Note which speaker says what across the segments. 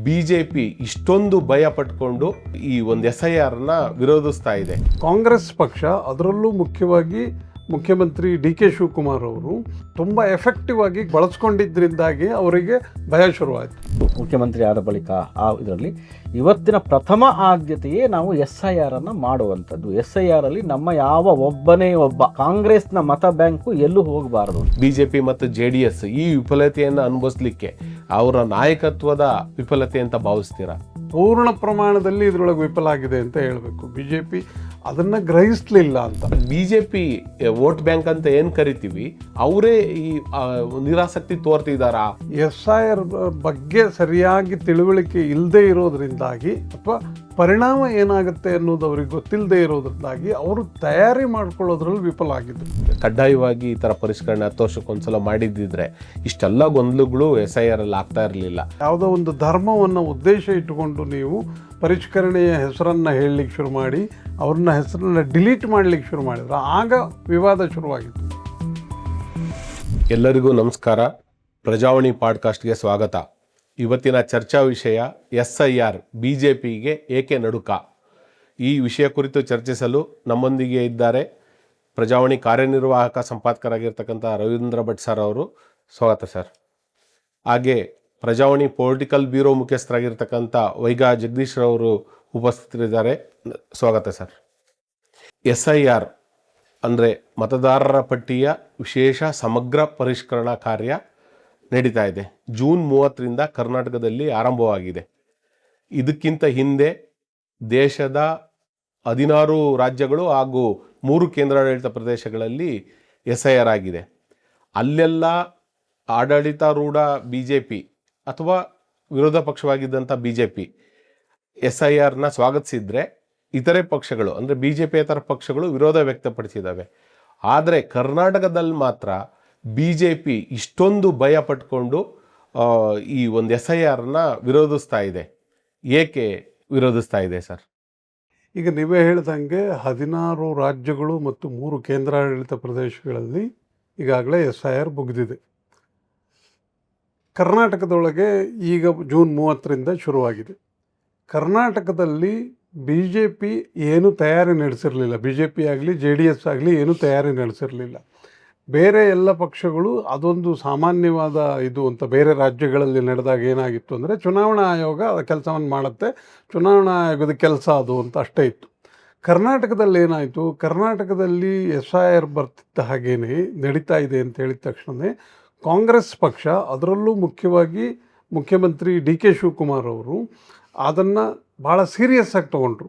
Speaker 1: BJP ಇಷ್ಟೊಂದು ಭಯ ಪಟ್ಕೊಂಡು ಈ ಒಂದು SIRನ ವಿರೋಧಿಸ್ತಾ ಇದೆ.
Speaker 2: ಕಾಂಗ್ರೆಸ್ ಪಕ್ಷ, ಅದರಲ್ಲೂ ಮುಖ್ಯವಾಗಿ ಮುಖ್ಯಮಂತ್ರಿ ಡಿ.ಕೆ. ಶಿವಕುಮಾರ್ ಅವರು ತುಂಬ ಎಫೆಕ್ಟಿವ್ ಆಗಿ ಬಳಸ್ಕೊಂಡಿದ್ದರಿಂದಾಗಿ ಅವರಿಗೆ ಭಯ ಶುರುವಾಯಿತು.
Speaker 3: ಮುಖ್ಯಮಂತ್ರಿ ಆದ ಬಳಿಕ ಇದರಲ್ಲಿ ಇವತ್ತಿನ ಪ್ರಥಮ ಆದ್ಯತೆಯೇ ನಾವು SIR ಅನ್ನು ಮಾಡುವಂಥದ್ದು. SIR ಅಲ್ಲಿ ನಮ್ಮ ಯಾವ ಒಬ್ಬನೇ ಒಬ್ಬ ಕಾಂಗ್ರೆಸ್ನ ಮತ ಬ್ಯಾಂಕು ಎಲ್ಲೂ ಹೋಗಬಾರದು.
Speaker 1: ಬಿಜೆಪಿ ಮತ್ತು JDS ಈ ವಿಫಲತೆಯನ್ನು ಅನುಭವಿಸ್ಲಿಕ್ಕೆ ಅವರ ನಾಯಕತ್ವದ ವಿಫಲತೆ ಅಂತ ಭಾವಿಸ್ತೀರಾ?
Speaker 2: ಪೂರ್ಣ ಪ್ರಮಾಣದಲ್ಲಿ ಇದರೊಳಗೆ ವಿಫಲ ಆಗಿದೆ ಅಂತ ಹೇಳಬೇಕು. ಬಿಜೆಪಿ ಅದನ್ನು ಗ್ರಹಿಸಲಿಲ್ಲ ಅಂತ.
Speaker 1: ಬಿಜೆಪಿ ವೋಟ್ ಬ್ಯಾಂಕ್ ಅಂತ ಏನು ಕರಿತೀವಿ, ಅವರೇ ಈ ನಿರಾಸಕ್ತಿ ತೋರ್ತಿದ್ದಾರಾ?
Speaker 2: SIR ಬಗ್ಗೆ ಸರಿಯಾಗಿ ತಿಳುವಳಿಕೆ ಇಲ್ಲದೆ ಇರೋದ್ರಿಂದಾಗಿ ಅಥವಾ ಪರಿಣಾಮ ಏನಾಗುತ್ತೆ ಅನ್ನೋದು ಅವ್ರಿಗೆ ಗೊತ್ತಿಲ್ಲದೆ ಇರೋದ್ರಿಂದಾಗಿ ಅವರು ತಯಾರಿ ಮಾಡ್ಕೊಳ್ಳೋದ್ರಲ್ಲಿ ವಿಫಲ ಆಗಿದ್ರು.
Speaker 1: ಕಡ್ಡಾಯವಾಗಿ ಈ ಥರ ಪರಿಷ್ಕರಣೆ 10 ವರ್ಷಕ್ಕೊಂದ್ಸಲ ಮಾಡಿದ್ದಿದ್ರೆ ಇಷ್ಟೆಲ್ಲ ಗೊಂದಲಗಳು SIR ಅಲ್ಲಿ ಆಗ್ತಾ ಇರಲಿಲ್ಲ.
Speaker 2: ಯಾವುದೋ ಒಂದು ಧರ್ಮವನ್ನು ಉದ್ದೇಶ ಇಟ್ಟುಕೊಂಡು ನೀವು ಪರಿಷ್ಕರಣೆಯ ಹೆಸರನ್ನು ಹೇಳಲಿಕ್ಕೆ ಶುರು ಮಾಡಿ ಅವ್ರನ್ನ ಹೆಸರನ್ನು ಡಿಲೀಟ್ ಮಾಡಲಿಕ್ಕೆ ಶುರು ಮಾಡಿದ್ರು. ಆಗ ವಿವಾದ ಶುರುವಾಗಿತ್ತು.
Speaker 1: ಎಲ್ಲರಿಗೂ ನಮಸ್ಕಾರ. ಪ್ರಜಾವಾಣಿ ಪಾಡ್ಕಾಸ್ಟ್ಗೆ ಸ್ವಾಗತ. ಇವತ್ತಿನ ಚರ್ಚಾ ವಿಷಯ SIR ಬಿಜೆಪಿಗೆ ಏಕೆ ನಡುಕ. ಈ ವಿಷಯ ಕುರಿತು ಚರ್ಚಿಸಲು ನಮ್ಮೊಂದಿಗೆ ಇದ್ದಾರೆ ಪ್ರಜಾವಾಣಿ ಕಾರ್ಯನಿರ್ವಾಹಕ ಸಂಪಾದಕರಾಗಿರ್ತಕ್ಕಂಥ ರವೀಂದ್ರ ಭಟ್ ಸರ್ ಅವರು. ಸ್ವಾಗತ ಸರ್. ಹಾಗೆ ಪ್ರಜಾವಾಣಿ ಪೊಲಿಟಿಕಲ್ ಬ್ಯೂರೋ ಮುಖ್ಯಸ್ಥರಾಗಿರ್ತಕ್ಕಂಥ ವೈಗಾ ಜಗದೀಶ್ ರವರು ಉಪಸ್ಥಿತರಿದ್ದಾರೆ. ಸ್ವಾಗತ ಸರ್. SIR ಅಂದರೆ ಮತದಾರರ ಪಟ್ಟಿಯ ವಿಶೇಷ ಸಮಗ್ರ ಪರಿಷ್ಕರಣಾ ಕಾರ್ಯ ನಡೀತಾ ಇದೆ. ಜೂನ್ 30ರಿಂದ ಕರ್ನಾಟಕದಲ್ಲಿ ಆರಂಭವಾಗಿದೆ. ಇದಕ್ಕಿಂತ ಹಿಂದೆ ದೇಶದ 16 ರಾಜ್ಯಗಳು ಹಾಗೂ 3 ಕೇಂದ್ರಾಡಳಿತ ಪ್ರದೇಶಗಳಲ್ಲಿ SIR ಆಗಿದೆ. ಅಲ್ಲೆಲ್ಲ ಆಡಳಿತಾರೂಢ BJP ಅಥವಾ ವಿರೋಧ ಪಕ್ಷವಾಗಿದ್ದಂಥ BJP SIRನ ಸ್ವಾಗತಿಸಿದ್ರೆ ಇತರೆ ಪಕ್ಷಗಳು ಅಂದರೆ BJPಯೇತರ ಪಕ್ಷಗಳು ವಿರೋಧ ವ್ಯಕ್ತಪಡಿಸಿದ್ದಾವೆ. ಆದರೆ ಕರ್ನಾಟಕದಲ್ಲಿ ಮಾತ್ರ BJP ಇಷ್ಟೊಂದು ಭಯ ಪಟ್ಕೊಂಡು ಈ ಒಂದು SIRನ ವಿರೋಧಿಸ್ತಾ ಇದೆ. ಏಕೆ ವಿರೋಧಿಸ್ತಾ ಇದೆ ಸರ್?
Speaker 2: ಈಗ ನೀವೇ ಹೇಳ್ದಂಗೆ 16 ರಾಜ್ಯಗಳು ಮತ್ತು 3 ಕೇಂದ್ರಾಡಳಿತ ಪ್ರದೇಶಗಳಲ್ಲಿ ಈಗಾಗಲೇ SIR ಮುಗಿದಿದೆ. ಕರ್ನಾಟಕದೊಳಗೆ ಈಗ ಜೂನ್ 30ರಿಂದ ಶುರುವಾಗಿದೆ. ಕರ್ನಾಟಕದಲ್ಲಿ BJP ಏನು ತಯಾರಿ ನಡೆಸಿರಲಿಲ್ಲ. BJP ಆಗಲಿ JDS ಆಗಲಿ ಏನು ತಯಾರಿ ನಡೆಸಿರಲಿಲ್ಲ. ಬೇರೆ ಎಲ್ಲ ಪಕ್ಷಗಳು ಅದೊಂದು ಸಾಮಾನ್ಯವಾದ ಇದು ಅಂತ ಬೇರೆ ರಾಜ್ಯಗಳಲ್ಲಿ ನಡೆದಾಗ ಏನಾಗಿತ್ತು ಅಂದರೆ ಚುನಾವಣಾ ಆಯೋಗ ಆ ಕೆಲಸವನ್ನು ಮಾಡುತ್ತೆ, ಚುನಾವಣಾ ಆಯೋಗದ ಕೆಲಸ ಅದು ಅಂತ ಅಷ್ಟೇ ಇತ್ತು. ಕರ್ನಾಟಕದಲ್ಲಿ ಏನಾಯಿತು, ಕರ್ನಾಟಕದಲ್ಲಿ SIR ಬರ್ತಿದ್ದ ಹಾಗೇನೆ ನಡೀತಾ ಇದೆ ಅಂತ ಹೇಳಿದ ತಕ್ಷಣವೇ ಕಾಂಗ್ರೆಸ್ ಪಕ್ಷ, ಅದರಲ್ಲೂ ಮುಖ್ಯವಾಗಿ ಮುಖ್ಯಮಂತ್ರಿ ಡಿ.ಕೆ. ಶಿವಕುಮಾರ್ ಅವರು ಅದನ್ನು ಭಾಳ ಸೀರಿಯಸ್ ಆಗಿ ತೊಗೊಂಡ್ರು.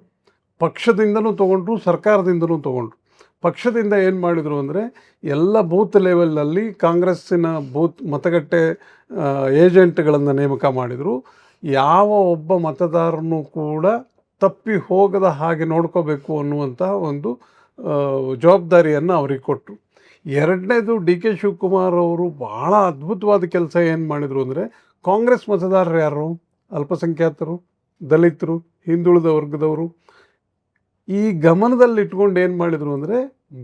Speaker 2: ಪಕ್ಷದಿಂದನೂ ತೊಗೊಂಡ್ರು, ಸರ್ಕಾರದಿಂದನೂ ತೊಗೊಂಡ್ರು. ಪಕ್ಷದಿಂದ ಏನು ಮಾಡಿದರು ಅಂದರೆ ಎಲ್ಲ ಬೂತ್ ಲೆವೆಲಲ್ಲಿ ಕಾಂಗ್ರೆಸ್ಸಿನ ಬೂತ್ ಮತಗಟ್ಟೆ ಏಜೆಂಟ್ಗಳನ್ನು ನೇಮಕ ಮಾಡಿದರು. ಯಾವ ಒಬ್ಬ ಮತದಾರನೂ ಕೂಡ ತಪ್ಪಿ ಹೋಗದ ಹಾಗೆ ನೋಡ್ಕೋಬೇಕು ಅನ್ನುವಂತಹ ಒಂದು ಜವಾಬ್ದಾರಿಯನ್ನು ಅವ್ರಿಗೆ ಕೊಟ್ಟರು. ಎರಡನೇದು, ಡಿ.ಕೆ. ಶಿವಕುಮಾರ್ ಅವರು ಭಾಳ ಅದ್ಭುತವಾದ ಕೆಲಸ ಏನು ಮಾಡಿದರು ಅಂದರೆ ಕಾಂಗ್ರೆಸ್ ಮತದಾರರು ಯಾರು? ಅಲ್ಪಸಂಖ್ಯಾತರು, ದಲಿತರು, ಹಿಂದುಳಿದ ವರ್ಗದವರು. ಈ ಗಮನದಲ್ಲಿಟ್ಕೊಂಡು ಏನು ಮಾಡಿದರು ಅಂದರೆ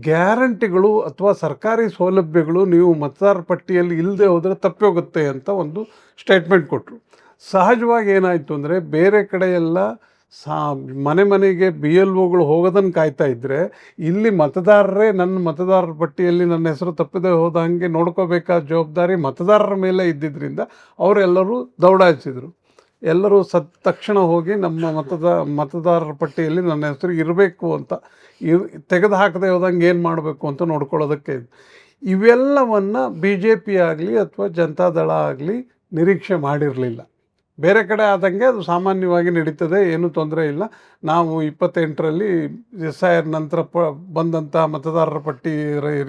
Speaker 2: ಗ್ಯಾರಂಟಿಗಳು ಅಥವಾ ಸರ್ಕಾರಿ ಸೌಲಭ್ಯಗಳು ನೀವು ಮತದಾರರ ಪಟ್ಟಿಯಲ್ಲಿ ಇಲ್ಲದೆ ಹೋದರೆ ತಪ್ಪೋಗುತ್ತೆ ಅಂತ ಒಂದು ಸ್ಟೇಟ್ಮೆಂಟ್ ಕೊಟ್ಟರು. ಸಹಜವಾಗಿ ಏನಾಯಿತು ಅಂದರೆ ಬೇರೆ ಕಡೆ ಎಲ್ಲ ಮನೆ ಮನೆಗೆ BLOಗಳು ಹೋಗೋದನ್ನು ಕಾಯ್ತಾ ಇದ್ದರೆ ಇಲ್ಲಿ ಮತದಾರರೇ ನನ್ನ ಮತದಾರರ ಪಟ್ಟಿಯಲ್ಲಿ ನನ್ನ ಹೆಸರು ತಪ್ಪದೆ ಹೋದ ಹಾಗೆ ನೋಡ್ಕೋಬೇಕಾದ ಜವಾಬ್ದಾರಿ ಮತದಾರರ ಮೇಲೆ ಇದ್ದಿದ್ದರಿಂದ ಅವರೆಲ್ಲರೂ ದೌಡಾಯಿಸಿದರು. ಎಲ್ಲರೂ ತಕ್ಷಣ ಹೋಗಿ ನಮ್ಮ ಮತದಾರರ ಪಟ್ಟಿಯಲ್ಲಿ ನನ್ನ ಹೆಸರು ಇರಬೇಕು ಅಂತ ತೆಗೆದು ಹಾಕದೆ ಹೋದಂಗೆ ಏನು ಮಾಡಬೇಕು ಅಂತ ನೋಡ್ಕೊಳ್ಳೋದಕ್ಕೆ. ಇವೆಲ್ಲವನ್ನು BJP ಆಗಲಿ ಅಥವಾ ಜನತಾದಳ ಆಗಲಿ ನಿರೀಕ್ಷೆ ಮಾಡಿರಲಿಲ್ಲ. ಬೇರೆ ಕಡೆ ಆದಂಗೆ ಅದು ಸಾಮಾನ್ಯವಾಗಿ ನಡೀತದೆ, ಏನೂ ತೊಂದರೆ ಇಲ್ಲ. ನಾವು 28ರಲ್ಲಿ SIR ನಂತರ ಬಂದಂಥ ಮತದಾರರ ಪಟ್ಟಿ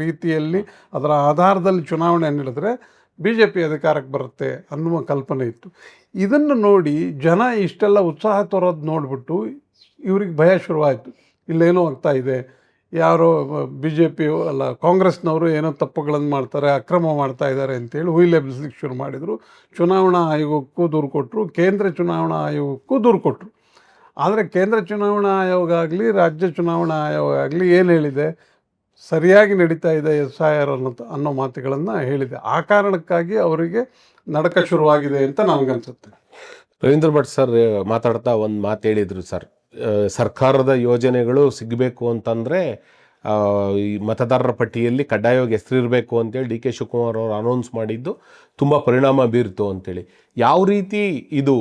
Speaker 2: ರೀತಿಯಲ್ಲಿ ಅದರ ಆಧಾರದಲ್ಲಿ ಚುನಾವಣೆ ನಡೆದರೆ BJP ಅಧಿಕಾರಕ್ಕೆ ಬರುತ್ತೆ ಅನ್ನುವ ಕಲ್ಪನೆ ಇತ್ತು. ಇದನ್ನು ನೋಡಿ ಜನ ಇಷ್ಟೆಲ್ಲ ಉತ್ಸಾಹ ತೋರೋದು ನೋಡಿಬಿಟ್ಟು ಇವ್ರಿಗೆ ಭಯ ಶುರುವಾಯಿತು. ಇಲ್ಲೇನೋ ಆಗ್ತಾ ಇದೆ, ಯಾರೋ BJP ಅಲ್ಲ ಕಾಂಗ್ರೆಸ್ನವರು ಏನೋ ತಪ್ಪುಗಳನ್ನು ಮಾಡ್ತಾರೆ, ಅಕ್ರಮ ಮಾಡ್ತಾ ಇದ್ದಾರೆ ಅಂತೇಳಿ ಹುಯಿಲೆಬ್ಬಿಸ್ಲಿಕ್ಕೆ ಶುರು ಮಾಡಿದರು. ಚುನಾವಣಾ ಆಯೋಗಕ್ಕೂ ದೂರು ಕೊಟ್ಟರು, ಕೇಂದ್ರ ಚುನಾವಣಾ ಆಯೋಗಕ್ಕೂ ದೂರು ಕೊಟ್ಟರು. ಆದರೆ ಕೇಂದ್ರ ಚುನಾವಣಾ ಆಯೋಗ ಆಗಲಿ ರಾಜ್ಯ ಚುನಾವಣಾ ಆಯೋಗ ಆಗಲಿ ಏನು ಹೇಳಿದೆ, ಸರಿಯಾಗಿ ನಡೀತಾ ಇದೆ SIR ಅನ್ನೋ ಮಾತುಗಳನ್ನು ಹೇಳಿದೆ. ಆ ಕಾರಣಕ್ಕಾಗಿ ಅವರಿಗೆ ನಡಕ ಶುರುವಾಗಿದೆ ಅಂತ ನನಗನ್ಸುತ್ತೆ.
Speaker 1: ರವೀಂದ್ರ ಭಟ್ ಸರ್ ಮಾತಾಡ್ತಾ ಒಂದು ಮಾತು ಹೇಳಿದರು ಸರ್, ಸರ್ಕಾರದ ಯೋಜನೆಗಳು ಸಿಗಬೇಕು ಅಂತಂದರೆ ಈ ಮತದಾರರ ಪಟ್ಟಿಯಲ್ಲಿ ಕಡ್ಡಾಯವಾಗಿ ಹೆಸರಿರಬೇಕು ಅಂತೇಳಿ ಡಿ ಕೆ ಶಿವಕುಮಾರ್ ಅವರು ಅನೌನ್ಸ್ ಮಾಡಿದ್ದು ತುಂಬ ಪರಿಣಾಮ ಬೀರಿತು ಅಂತೇಳಿ. ಯಾವ ರೀತಿ ಇದು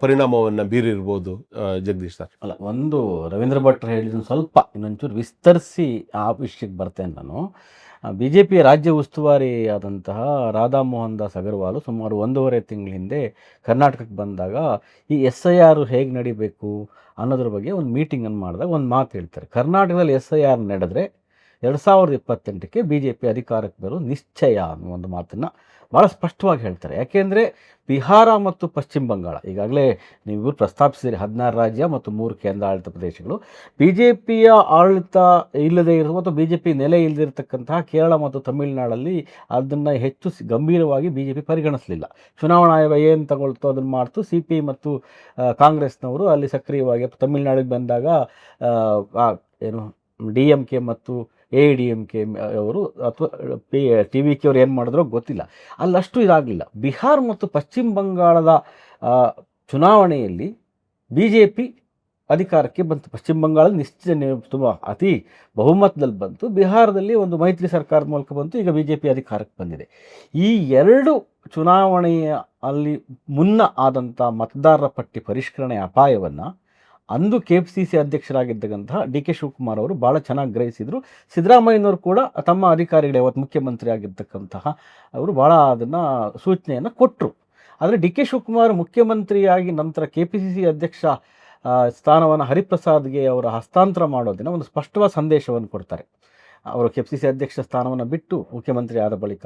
Speaker 1: ಪರಿಣಾಮವನ್ನು ಬೀರಿರ್ಬೋದು ಜಗದೀಶ್ ಸರ್?
Speaker 3: ಅಲ್ಲ, ಒಂದು ರವೀಂದ್ರ ಭಟ್ರು ಹೇಳಿದ ಸ್ವಲ್ಪ ಇನ್ನೊಂಚೂರು ವಿಸ್ತರಿಸಿ ಆ ವಿಷಯಕ್ಕೆ ಬರ್ತೇನೆ ನಾನು. ಬಿ ಜೆ ಪಿಯ ರಾಜ್ಯ ಉಸ್ತುವಾರಿ ಆದಂತಹ ರಾಧಾ ಮೋಹನ್ ದಾಸ್ ಅಗರ್ವಾಲು ಸುಮಾರು 1.5 ತಿಂಗಳ ಹಿಂದೆ ಕರ್ನಾಟಕಕ್ಕೆ ಬಂದಾಗ ಈ SIR ಹೇಗೆ ನಡಿಬೇಕು ಅನ್ನೋದ್ರ ಬಗ್ಗೆ ಒಂದು ಮೀಟಿಂಗನ್ನು ಮಾಡಿದಾಗ ಒಂದು ಮಾತು ಹೇಳ್ತಾರೆ. ಕರ್ನಾಟಕದಲ್ಲಿ SIR ನಡೆದ್ರೆ 2028ಕ್ಕೆ BJP ಅಧಿಕಾರಕ್ಕೆ ಬರೋ ನಿಶ್ಚಯ ಅನ್ನೋ ಒಂದು ಮಾತನ್ನು ಭಾಳ ಸ್ಪಷ್ಟವಾಗಿ ಹೇಳ್ತಾರೆ. ಯಾಕೆಂದರೆ ಬಿಹಾರ ಮತ್ತು ಪಶ್ಚಿಮ ಬಂಗಾಳ ಈಗಾಗಲೇ ನೀವು ಪ್ರಸ್ತಾಪಿಸಿದರೆ 16 ರಾಜ್ಯ ಮತ್ತು 3 ಕೇಂದ್ರಾಡಳಿತ ಪ್ರದೇಶಗಳು. BJPಯ ಆಡಳಿತ ಇಲ್ಲದೇ ಇರುವ ಮತ್ತು BJP ನೆಲೆ ಇಲ್ಲದಿರತಕ್ಕಂತಹ ಕೇರಳ ಮತ್ತು ತಮಿಳುನಾಡಲ್ಲಿ ಅದನ್ನು ಹೆಚ್ಚು ಗಂಭೀರವಾಗಿ BJP ಪರಿಗಣಿಸಲಿಲ್ಲ. ಚುನಾವಣಾ ಆಯೋಗ ಏನು ತಗೊಳ್ತೋ ಅದನ್ನು ಮಾಡ್ತು. CPI ಮತ್ತು ಕಾಂಗ್ರೆಸ್ನವರು ಅಲ್ಲಿ ಸಕ್ರಿಯವಾಗಿ ತಮಿಳುನಾಡಿಗೆ ಬಂದಾಗ ಏನು DMK ಮತ್ತು ADMK ಅವರು ಅಥವಾ TVK ಅವರು ಏನು ಮಾಡಿದ್ರೋ ಗೊತ್ತಿಲ್ಲ, ಅಲ್ಲಷ್ಟು ಇದಾಗಲಿಲ್ಲ. ಬಿಹಾರ್ ಮತ್ತು ಪಶ್ಚಿಮ ಬಂಗಾಳದ ಚುನಾವಣೆಯಲ್ಲಿ BJP ಅಧಿಕಾರಕ್ಕೆ ಬಂತು. ಪಶ್ಚಿಮ ಬಂಗಾಳದ ನಿಶ್ಚಿತ ತುಂಬ ಅತಿ ಬಹುಮತದಲ್ಲಿ ಬಂತು. ಬಿಹಾರದಲ್ಲಿ ಒಂದು ಮೈತ್ರಿ ಸರ್ಕಾರದ ಮೂಲಕ ಬಂತು. ಈಗ BJP ಅಧಿಕಾರಕ್ಕೆ ಬಂದಿದೆ. ಈ ಎರಡು ಚುನಾವಣೆಯ ಅಲ್ಲಿ ಮುನ್ನ ಆದಂಥ ಮತದಾರರ ಪಟ್ಟಿ ಪರಿಷ್ಕರಣೆ ಅಪಾಯವನ್ನು ಅಂದು KPCC ಅಧ್ಯಕ್ಷರಾಗಿದ್ದಕ್ಕಂತಹ ಡಿ ಕೆ ಶಿವಕುಮಾರ್ ಅವರು ಭಾಳ ಚೆನ್ನಾಗಿ ಗ್ರಹಿಸಿದರು. ಸಿದ್ದರಾಮಯ್ಯನವರು ಕೂಡ ತಮ್ಮ ಅಧಿಕಾರಿಗಳೇ ಅವತ್ತು ಮುಖ್ಯಮಂತ್ರಿ ಆಗಿರ್ತಕ್ಕಂತಹ ಅವರು ಭಾಳ ಅದನ್ನು ಸೂಚನೆಯನ್ನು ಕೊಟ್ಟರು. ಆದರೆ ಡಿ ಕೆ ಶಿವಕುಮಾರ್ ಮುಖ್ಯಮಂತ್ರಿಯಾಗಿ ನಂತರ KPCC ಅಧ್ಯಕ್ಷ ಸ್ಥಾನವನ್ನು ಹರಿಪ್ರಸಾದ್ಗೆ ಅವರ ಹಸ್ತಾಂತರ ಮಾಡೋದನ್ನು ಒಂದು ಸ್ಪಷ್ಟವಾದ ಸಂದೇಶವನ್ನು ಕೊಡ್ತಾರೆ. ಅವರು KPCC ಅಧ್ಯಕ್ಷ ಸ್ಥಾನವನ್ನು ಬಿಟ್ಟು ಮುಖ್ಯಮಂತ್ರಿ ಆದ ಬಳಿಕ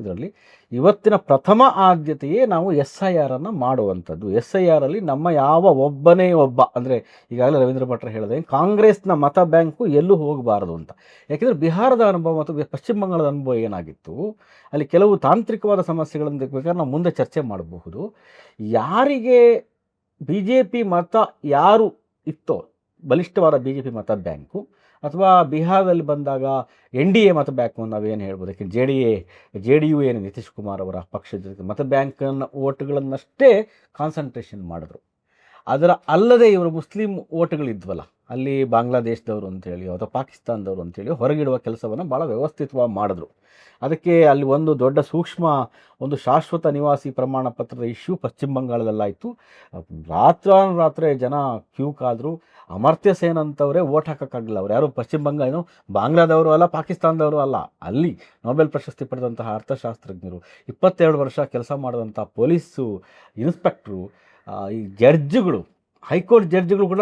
Speaker 3: ಇದರಲ್ಲಿ ಇವತ್ತಿನ ಪ್ರಥಮ ಆದ್ಯತೆಯೇ ನಾವು SIR ಅನ್ನು ಮಾಡುವಂಥದ್ದು. SIR ಅಲ್ಲಿ ನಮ್ಮ ಯಾವ ಒಬ್ಬನೇ ಒಬ್ಬ ಅಂದರೆ ಈಗಾಗಲೇ ರವೀಂದ್ರ ಭಟ್ರು ಹೇಳಿದೆ, ಕಾಂಗ್ರೆಸ್ನ ಮತ ಬ್ಯಾಂಕು ಎಲ್ಲೂ ಹೋಗಬಾರದು ಅಂತ. ಯಾಕೆಂದರೆ ಬಿಹಾರದ ಅನುಭವ ಮತ್ತು ಪಶ್ಚಿಮ ಬಂಗಾಳದ ಅನುಭವ ಏನಾಗಿತ್ತು, ಅಲ್ಲಿ ಕೆಲವು ತಾಂತ್ರಿಕವಾದ ಸಮಸ್ಯೆಗಳನ್ನು ಬೇಕಾದ್ರೆ ನಾವು ಮುಂದೆ ಚರ್ಚೆ ಮಾಡಬಹುದು. ಯಾರಿಗೆ BJP ಮತ ಯಾರು ಇತ್ತೋ ಬಲಿಷ್ಠವಾದ BJP ಮತ ಬ್ಯಾಂಕು, ಅಥವಾ ಬಿಹಾರದಲ್ಲಿ ಬಂದಾಗ NDA ಮತ ಬ್ಯಾಂಕು ನಾವೇನು ಹೇಳ್ಬೋದು. ಯಾಕೆಂದರೆ JDU ಏನು ನಿತೀಶ್ ಕುಮಾರ್ ಅವರ ಪಕ್ಷದ ಮತ ಬ್ಯಾಂಕನ್ನು ಓಟ್ಗಳನ್ನಷ್ಟೇ ಕಾನ್ಸಂಟ್ರೇಷನ್ ಮಾಡಿದ್ರು. ಅದರ ಅಲ್ಲದೆ ಇವರು ಮುಸ್ಲಿಂ ಓಟ್ಗಳಿದ್ವಲ್ಲ, ಅಲ್ಲಿ ಬಾಂಗ್ಲಾದೇಶದವರು ಅಂತೇಳಿ ಅಥವಾ ಪಾಕಿಸ್ತಾನದವರು ಅಂತೇಳಿ ಹೊರಗಿಡುವ ಕೆಲಸವನ್ನು ಭಾಳ ವ್ಯವಸ್ಥಿತವಾಗಿ ಮಾಡಿದ್ರು. ಅದಕ್ಕೆ ಅಲ್ಲಿ ಒಂದು ದೊಡ್ಡ ಸೂಕ್ಷ್ಮ ಒಂದು ಶಾಶ್ವತ ನಿವಾಸಿ ಪ್ರಮಾಣ ಪತ್ರದ ಇಶ್ಯೂ ಪಶ್ಚಿಮ ಬಂಗಾಳದಲ್ಲಾಯಿತು. ರಾತ್ರಿ ಜನ ಕ್ಯೂ ಕಾದ್ರು. ಅಮರ್ತ್ಯ ಸೇನ್ ಅಂತವರೇ ಓಟ್ ಹಾಕೋಕ್ಕಾಗಲಿಲ್ಲ. ಅವ್ರು ಯಾರು ಪಶ್ಚಿಮ ಬಂಗಾಳ ಬಾಂಗ್ಲಾದವರು ಅಲ್ಲ, ಪಾಕಿಸ್ತಾನದವರು ಅಲ್ಲ, ಅಲ್ಲಿ ನೋಬೆಲ್ ಪ್ರಶಸ್ತಿ ಪಡೆದಂತಹ ಅರ್ಥಶಾಸ್ತ್ರಜ್ಞರು, 22 ವರ್ಷ ಕೆಲಸ ಮಾಡಿದಂಥ ಪೊಲೀಸು ಇನ್ಸ್ಪೆಕ್ಟ್ರು, ಈ ಜಡ್ಜ್ಗಳು, ಹೈಕೋರ್ಟ್ ಜಡ್ಜ್ಗಳು ಕೂಡ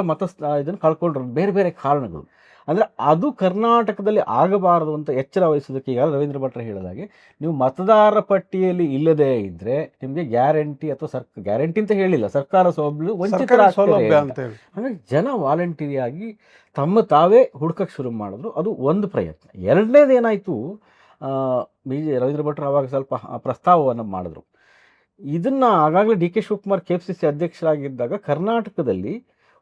Speaker 3: ಇದನ್ನು ಕಳ್ಕೊಂಡ್ರು. ಬೇರೆ ಬೇರೆ ಕಾರಣಗಳು. ಅಂದರೆ ಅದು ಕರ್ನಾಟಕದಲ್ಲಿ ಆಗಬಾರದು ಅಂತ ಎಚ್ಚರ ವಹಿಸೋದಕ್ಕೆ ಈಗ ರವೀಂದ್ರ ಭಟ್ರು ಹೇಳಿದಾಗೆ ನೀವು ಮತದಾರರ ಪಟ್ಟಿಯಲ್ಲಿ ಇಲ್ಲದೇ ಇದ್ದರೆ ನಿಮಗೆ ಗ್ಯಾರಂಟಿ ಅಥವಾ ಗ್ಯಾರಂಟಿ ಅಂತ ಹೇಳಿಲ್ಲ, ಸರ್ಕಾರ ಸೌಲಭ್ಯ ವಂಚಿತರಾಗ್ತಾರೆ ಅಂತ. ಹಾಗಾಗಿ ಜನ ವಾಲಂಟಿಯರಾಗಿ ತಮ್ಮ ತಾವೇ ಹುಡುಕಕ್ಕೆ ಶುರು ಮಾಡಿದ್ರು. ಅದು ಒಂದು ಪ್ರಯತ್ನ. ಎರಡನೇದು ಏನಾಯಿತು, ರವೀಂದ್ರ ಭಟ್ರು ಆವಾಗ ಸ್ವಲ್ಪ ಪ್ರಸ್ತಾವವನ್ನು ಮಾಡಿದ್ರು. ಇದನ್ನು ಆಗಾಗಲೇ ಡಿ ಕೆ ಶಿವಕುಮಾರ್ KPCC ಅಧ್ಯಕ್ಷರಾಗಿದ್ದಾಗ ಕರ್ನಾಟಕದಲ್ಲಿ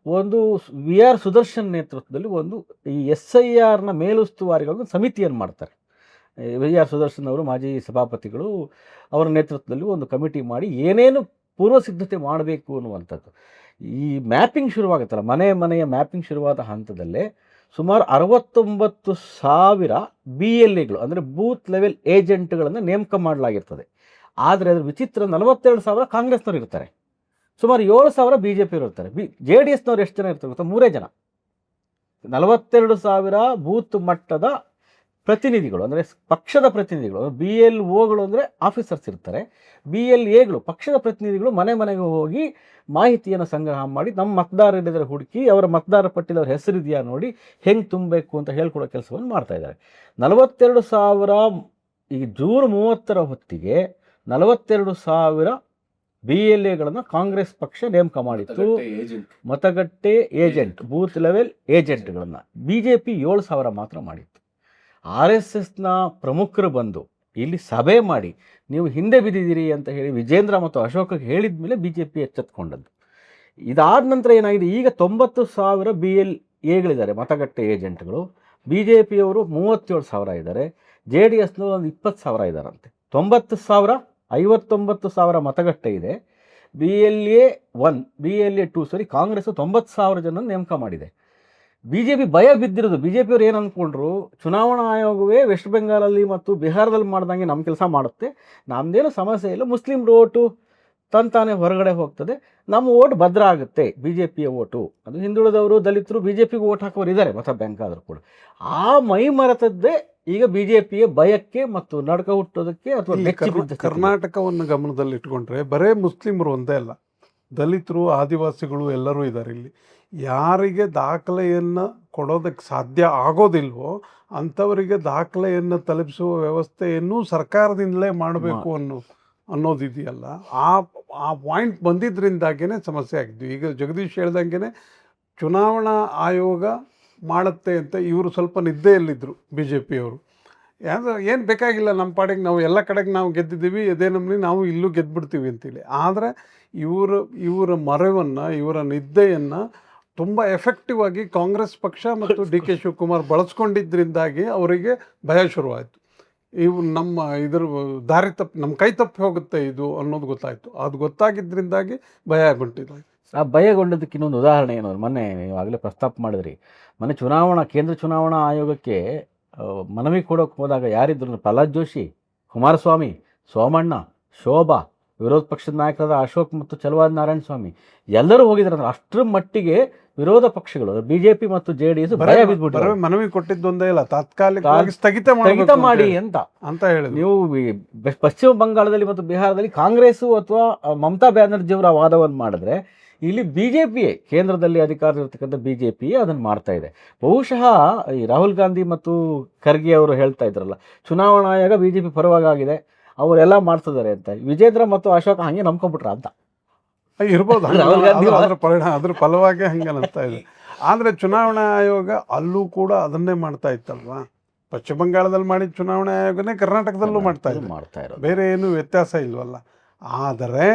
Speaker 3: ಒಂದು VR ಸುದರ್ಶನ್ ನೇತೃತ್ವದಲ್ಲಿ ಒಂದು ಈ SIRನ ಮೇಲುಸ್ತುವಾರಿಗಳ ಸಮಿತಿಯನ್ನು ಮಾಡ್ತಾರೆ. VR ಸುದರ್ಶನ್ ಅವರು ಮಾಜಿ ಸಭಾಪತಿಗಳು, ಅವರ ನೇತೃತ್ವದಲ್ಲಿ ಒಂದು ಕಮಿಟಿ ಮಾಡಿ ಏನೇನು ಪೂರ್ವ ಸಿದ್ಧತೆ ಮಾಡಬೇಕು ಅನ್ನುವಂಥದ್ದು. ಈ ಮ್ಯಾಪಿಂಗ್ ಶುರುವಾಗುತ್ತಲ್ಲ, ಮನೆಯ ಮ್ಯಾಪಿಂಗ್ ಶುರುವಾದ ಹಂತದಲ್ಲೇ ಸುಮಾರು 69,000 BLAಗಳು ಅಂದರೆ ಬೂತ್ ಲೆವೆಲ್ ಏಜೆಂಟ್ಗಳನ್ನು ನೇಮಕ ಮಾಡಲಾಗಿರ್ತದೆ. ಆದರೆ ಅದ್ರ ವಿಚಿತ್ರ 42,000 ಕಾಂಗ್ರೆಸ್ನವ್ರು ಇರ್ತಾರೆ, ಸುಮಾರು 7,000 BJP ಇರ್ತಾರೆ. JDSನವ್ರು ಎಷ್ಟು ಜನ ಇರ್ತಾರೆ ಗೊತ್ತಾ? 3 ಜನ. 42,000 ಬೂತ್ ಮಟ್ಟದ ಪ್ರತಿನಿಧಿಗಳು ಅಂದರೆ ಪಕ್ಷದ ಪ್ರತಿನಿಧಿಗಳು. BLOಗಳು ಅಂದರೆ ಆಫೀಸರ್ಸ್ ಇರ್ತಾರೆ. BLAಗಳು ಪಕ್ಷದ ಪ್ರತಿನಿಧಿಗಳು ಮನೆಗೆ ಹೋಗಿ ಮಾಹಿತಿಯನ್ನು ಸಂಗ್ರಹ ಮಾಡಿ ನಮ್ಮ ಮತದಾರರಿದ್ದರೆ ಹುಡುಕಿ ಅವರ ಮತದಾರ ಪಟ್ಟಿದ ಅವ್ರ ಹೆಸರಿದೆಯಾ ನೋಡಿ ಹೆಂಗೆ ತುಂಬಬೇಕು ಅಂತ ಹೇಳ್ಕೊಡೋ ಕೆಲಸವನ್ನು ಮಾಡ್ತಾಯಿದ್ದಾರೆ. 42,000 ಈ ಜೂನ್ 30 ಹೊತ್ತಿಗೆ 42,000 BLAಗಳನ್ನು ಕಾಂಗ್ರೆಸ್ ಪಕ್ಷ ನೇಮಕ ಮಾಡಿತ್ತು. ಮತಗಟ್ಟೆ ಏಜೆಂಟ್, ಬೂತ್ ಲೆವೆಲ್ ಏಜೆಂಟ್ಗಳನ್ನು BJP 7,000 ಮಾತ್ರ ಮಾಡಿತ್ತು. RSSನ ಪ್ರಮುಖರು ಬಂದು ಇಲ್ಲಿ ಸಭೆ ಮಾಡಿ ನೀವು ಹಿಂದೆ ಬಿದ್ದಿದ್ದೀರಿ ಅಂತ ಹೇಳಿ ವಿಜೇಂದ್ರ ಮತ್ತು ಅಶೋಕಕ್ಕೆ ಹೇಳಿದ ಮೇಲೆ BJP ಎಚ್ಚೆತ್ಕೊಂಡದ್ದು. ಇದಾದ ನಂತರ ಏನಾಗಿದೆ, ಈಗ 90,000 BLAಗಳಿದ್ದಾರೆ ಮತಗಟ್ಟೆ ಏಜೆಂಟ್ಗಳು. BJPಯವರು 37,000 ಇದ್ದಾರೆ. JDSನವರು ಒಂದು 20,000 ಇದ್ದಾರಂತೆ. 90,000 59,000 ಮತಗಟ್ಟೆ ಇದೆ. BLA 1 BLA 2 ಸರಿ ಕಾಂಗ್ರೆಸ್ 90,000 ಜನ ನೇಮಕ ಮಾಡಿದೆ. BJP ಭಯ ಬಿದ್ದಿರೋದು. BJಪಿಯವ್ರು ಏನು ಅಂದ್ಕೊಂಡ್ರು, ಚುನಾವಣಾ ಆಯೋಗವೇ ವೆಸ್ಟ್ ಬೆಂಗಾಲಲ್ಲಿ ಮತ್ತು ಬಿಹಾರದಲ್ಲಿ ಮಾಡ್ದಂಗೆ ನಮ್ಮ ಕೆಲಸ ಮಾಡುತ್ತೆ, ನಮ್ಮದೇನು ಸಮಸ್ಯೆ ಇಲ್ಲ, ಮುಸ್ಲಿಮ್ರ ಓಟು ತಾನೇ ಹೊರಗಡೆ ಹೋಗ್ತದೆ, ನಮ್ಮ ಓಟ್ ಭದ್ರ ಆಗುತ್ತೆ, BJಪಿಯ ಓಟು. ಅದು ಹಿಂದುಳಿದವರು, ದಲಿತರು BJಪಿಗೆ ಓಟ್ ಹಾಕೋರು ಇದ್ದಾರೆ, ಮತ ಬ್ಯಾಂಕ್ ಆದರೂ ಕೂಡ. ಆ ಮೈ ಮರೆತದ್ದೇ ಈಗ BJಪಿಯ ಭಯಕ್ಕೆ ಮತ್ತು ನಡ್ಕ ಹುಟ್ಟೋದಕ್ಕೆ ಅಥವಾ
Speaker 2: ಇಲ್ಲಿ ಕರ್ನಾಟಕವನ್ನು ಗಮನದಲ್ಲಿಟ್ಕೊಂಡ್ರೆ ಬರೇ ಮುಸ್ಲಿಮರು ಒಂದೇ ಅಲ್ಲ, ದಲಿತರು, ಆದಿವಾಸಿಗಳು ಎಲ್ಲರೂ ಇದ್ದಾರೆ ಇಲ್ಲಿ. ಯಾರಿಗೆ ದಾಖಲೆಯನ್ನು ಕೊಡೋದಕ್ಕೆ ಸಾಧ್ಯ ಆಗೋದಿಲ್ವೋ ಅಂಥವರಿಗೆ ದಾಖಲೆಯನ್ನು ತಲುಪಿಸುವ ವ್ಯವಸ್ಥೆಯನ್ನು ಸರ್ಕಾರದಿಂದಲೇ ಮಾಡಬೇಕು ಅನ್ನೋದಿದೆಯಲ್ಲ, ಆ ಪಾಯಿಂಟ್ ಬಂದಿದ್ದರಿಂದಾಗೇ ಸಮಸ್ಯೆ ಆಗಿದ್ವಿ. ಈಗ ಜಗದೀಶ್ ಹೇಳ್ದಂಗೆ ಚುನಾವಣಾ ಆಯೋಗ ಮಾಡುತ್ತೆ ಅಂತ ಇವರು ಸ್ವಲ್ಪ ನಿದ್ದೆಯಲ್ಲಿದ್ದರು BJಪಿಯವರು. ಏನು ಬೇಕಾಗಿಲ್ಲ, ನಮ್ಮ ಪಾಡಿಗೆ ನಾವು ಎಲ್ಲ ಕಡೆಗೆ ನಾವು ಗೆದ್ದಿದ್ದೀವಿ, ಇದೇ ನಮ್ಮಲ್ಲಿ ನಾವು ಇಲ್ಲೂ ಗೆದ್ದುಬಿಡ್ತೀವಿ ಅಂತೇಳಿ. ಆದರೆ ಇವರ ಮರೆವನ್ನು, ಇವರ ನಿದ್ದೆಯನ್ನು ತುಂಬ ಎಫೆಕ್ಟಿವ್ ಆಗಿ ಕಾಂಗ್ರೆಸ್ ಪಕ್ಷ ಮತ್ತು DK ಶಿವಕುಮಾರ್ ಬಳಸ್ಕೊಂಡಿದ್ದರಿಂದಾಗಿ ಅವರಿಗೆ ಭಯ ಶುರುವಾಯಿತು. ಇವು ನಮ್ಮ ದಾರಿ ತಪ್ಪಿ ನಮ್ಮ ಕೈ ತಪ್ಪಿ ಹೋಗುತ್ತೆ ಇದು ಅನ್ನೋದು ಗೊತ್ತಾಯಿತು. ಅದು ಗೊತ್ತಾಗಿದ್ದರಿಂದಾಗಿ ಭಯ ಆಗ್ಬಿಟ್ಟಿದೆ.
Speaker 3: ಆ ಭಯಗೊಂಡದಕ್ಕೆ ಇನ್ನೊಂದು ಉದಾಹರಣೆ ಏನು, ಮೊನ್ನೆ ನೀವು ಆಗಲೇ ಪ್ರಸ್ತಾಪ ಮಾಡಿದ್ರಿ, ಮೊನ್ನೆ ಕೇಂದ್ರ ಚುನಾವಣಾ ಆಯೋಗಕ್ಕೆ ಮನವಿ ಕೊಡೋಕೆ ಹೋದಾಗ ಯಾರಿದ್ರು, ಪ್ರಹ್ಲಾದ್ ಜೋಶಿ, ಕುಮಾರಸ್ವಾಮಿ, ಸೋಮಣ್ಣ, ಶೋಭಾ, ವಿರೋಧ ಪಕ್ಷದ ನಾಯಕರಾದ ಅಶೋಕ್ ಮತ್ತು ಚಲವಾದಿ ನಾರಾಯಣ ಸ್ವಾಮಿ ಎಲ್ಲರೂ ಹೋಗಿದ್ದಾರೆ. ಅಷ್ಟರ ಮಟ್ಟಿಗೆ ವಿರೋಧ ಪಕ್ಷಗಳು BJP ಮತ್ತು JDS ಭಯ ಬಿದ್ದುಬಿಟ್ಟು
Speaker 2: ಮನವಿ ಕೊಟ್ಟಿದ್ದೊಂದೇ ಇಲ್ಲ, ತಾತ್ಕಾಲಿಕವಾಗಿ ಸ್ಥಗಿತ ಮಾಡಿ ಅಂತ ಹೇಳಿ.
Speaker 3: ನೀವು ಪಶ್ಚಿಮ ಬಂಗಾಳದಲ್ಲಿ ಮತ್ತು ಬಿಹಾರದಲ್ಲಿ ಕಾಂಗ್ರೆಸ್ ಅಥವಾ ಮಮತಾ ಬ್ಯಾನರ್ಜಿ ಅವರ ವಾದವನ್ನು ಮಾಡಿದ್ರೆ, ಇಲ್ಲಿ BJಪಿಯೇ ಕೇಂದ್ರದಲ್ಲಿ ಅಧಿಕಾರ ಇರತಕ್ಕಂಥ BJಪಿಯೇ ಅದನ್ನು ಮಾಡ್ತಾ ಇದೆ. ಬಹುಶಃ ಈ ರಾಹುಲ್ ಗಾಂಧಿ ಮತ್ತು ಖರ್ಗೆ ಅವರು ಹೇಳ್ತಾ ಇದ್ರಲ್ಲ, ಚುನಾವಣಾ ಆಯೋಗ BJಪಿ ಪರವಾಗಿದೆ, ಅವರೆಲ್ಲ ಮಾಡ್ತಿದ್ದಾರೆ ಅಂತ. ವಿಜೇಂದ್ರ ಮತ್ತು ಅಶೋಕ್ ಹಂಗೆ ನಂಬ್ಕೊಂಡ್ಬಿಟ್ರ ಅಂತ
Speaker 2: ಇರ್ಬೋದು, ಅದ್ರ ಫಲವಾಗಿ ಹಂಗೆ ಅನಿಸ್ತಾ ಇದೆ. ಆದರೆ ಚುನಾವಣಾ ಆಯೋಗ ಅಲ್ಲೂ ಕೂಡ ಅದನ್ನೇ ಮಾಡ್ತಾ ಇತ್ತಲ್ವಾ. ಪಶ್ಚಿಮ ಬಂಗಾಳದಲ್ಲಿ ಮಾಡಿದ ಚುನಾವಣಾ ಆಯೋಗನೇ ಕರ್ನಾಟಕದಲ್ಲೂ ಮಾಡ್ತಾ ಇರೋದು, ಬೇರೆ ಏನು ವ್ಯತ್ಯಾಸ ಇಲ್ವಲ್ಲ. ಆದರೆ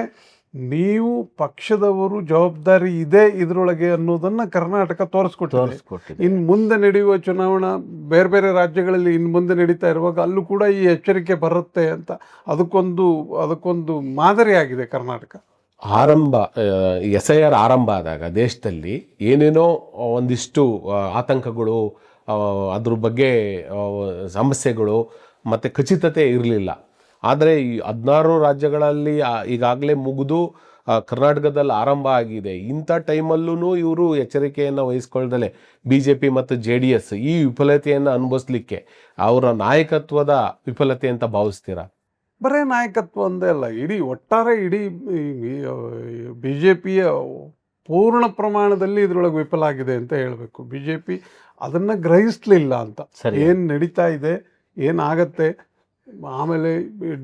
Speaker 2: ನೀವು ಪಕ್ಷದವರು ಜವಾಬ್ದಾರಿ ಇದೆ ಇದರೊಳಗೆ ಅನ್ನೋದನ್ನು ಕರ್ನಾಟಕ ತೋರಿಸ್ಕೊಟ್ಟಿದೆ. ಇನ್ನು ಮುಂದೆ ನಡೆಯುವ ಚುನಾವಣಾ ಬೇರೆ ಬೇರೆ ರಾಜ್ಯಗಳಲ್ಲಿ ಇನ್ನು ಮುಂದೆ ನಡೀತಾ ಇರುವಾಗ ಅಲ್ಲೂ ಕೂಡ ಈ ಎಚ್ಚರಿಕೆ ಬರುತ್ತೆ ಅಂತ ಅದಕ್ಕೊಂದು ಮಾದರಿ ಆಗಿದೆ ಕರ್ನಾಟಕ.
Speaker 1: SIR ಆರಂಭ ಆದಾಗ ದೇಶದಲ್ಲಿ ಏನೇನೋ ಒಂದಿಷ್ಟು ಆತಂಕಗಳು, ಅದ್ರ ಬಗ್ಗೆ ಸಮಸ್ಯೆಗಳು ಮತ್ತು ಖಚಿತತೆ ಇರಲಿಲ್ಲ. ಆದರೆ ಈ 16 ರಾಜ್ಯಗಳಲ್ಲಿ ಈಗಾಗಲೇ ಮುಗಿದು ಕರ್ನಾಟಕದಲ್ಲಿ ಆರಂಭ ಆಗಿದೆ. ಇಂಥ ಟೈಮಲ್ಲೂ ಇವರು ಎಚ್ಚರಿಕೆಯನ್ನು ವಹಿಸ್ಕೊಳ್ದಲೆ BJP ಮತ್ತು JDS ಈ ವಿಫಲತೆಯನ್ನು ಅನುಭವಿಸ್ಲಿಕ್ಕೆ ಅವರ ನಾಯಕತ್ವದ ವಿಫಲತೆ ಅಂತ ಭಾವಿಸ್ತೀರಾ?
Speaker 2: ಬರೇ ನಾಯಕತ್ವ ಒಂದೇ ಅಲ್ಲ, ಒಟ್ಟಾರೆ BJಪಿಯ ಪೂರ್ಣ ಪ್ರಮಾಣದಲ್ಲಿ ಇದರೊಳಗೆ ವಿಫಲ ಆಗಿದೆ ಅಂತ ಹೇಳಬೇಕು. BJಪಿ ಅದನ್ನು ಗ್ರಹಿಸಲಿಲ್ಲ ಅಂತ. ಏನು ನಡೀತಾ ಇದೆ, ಏನಾಗತ್ತೆ, ಆಮೇಲೆ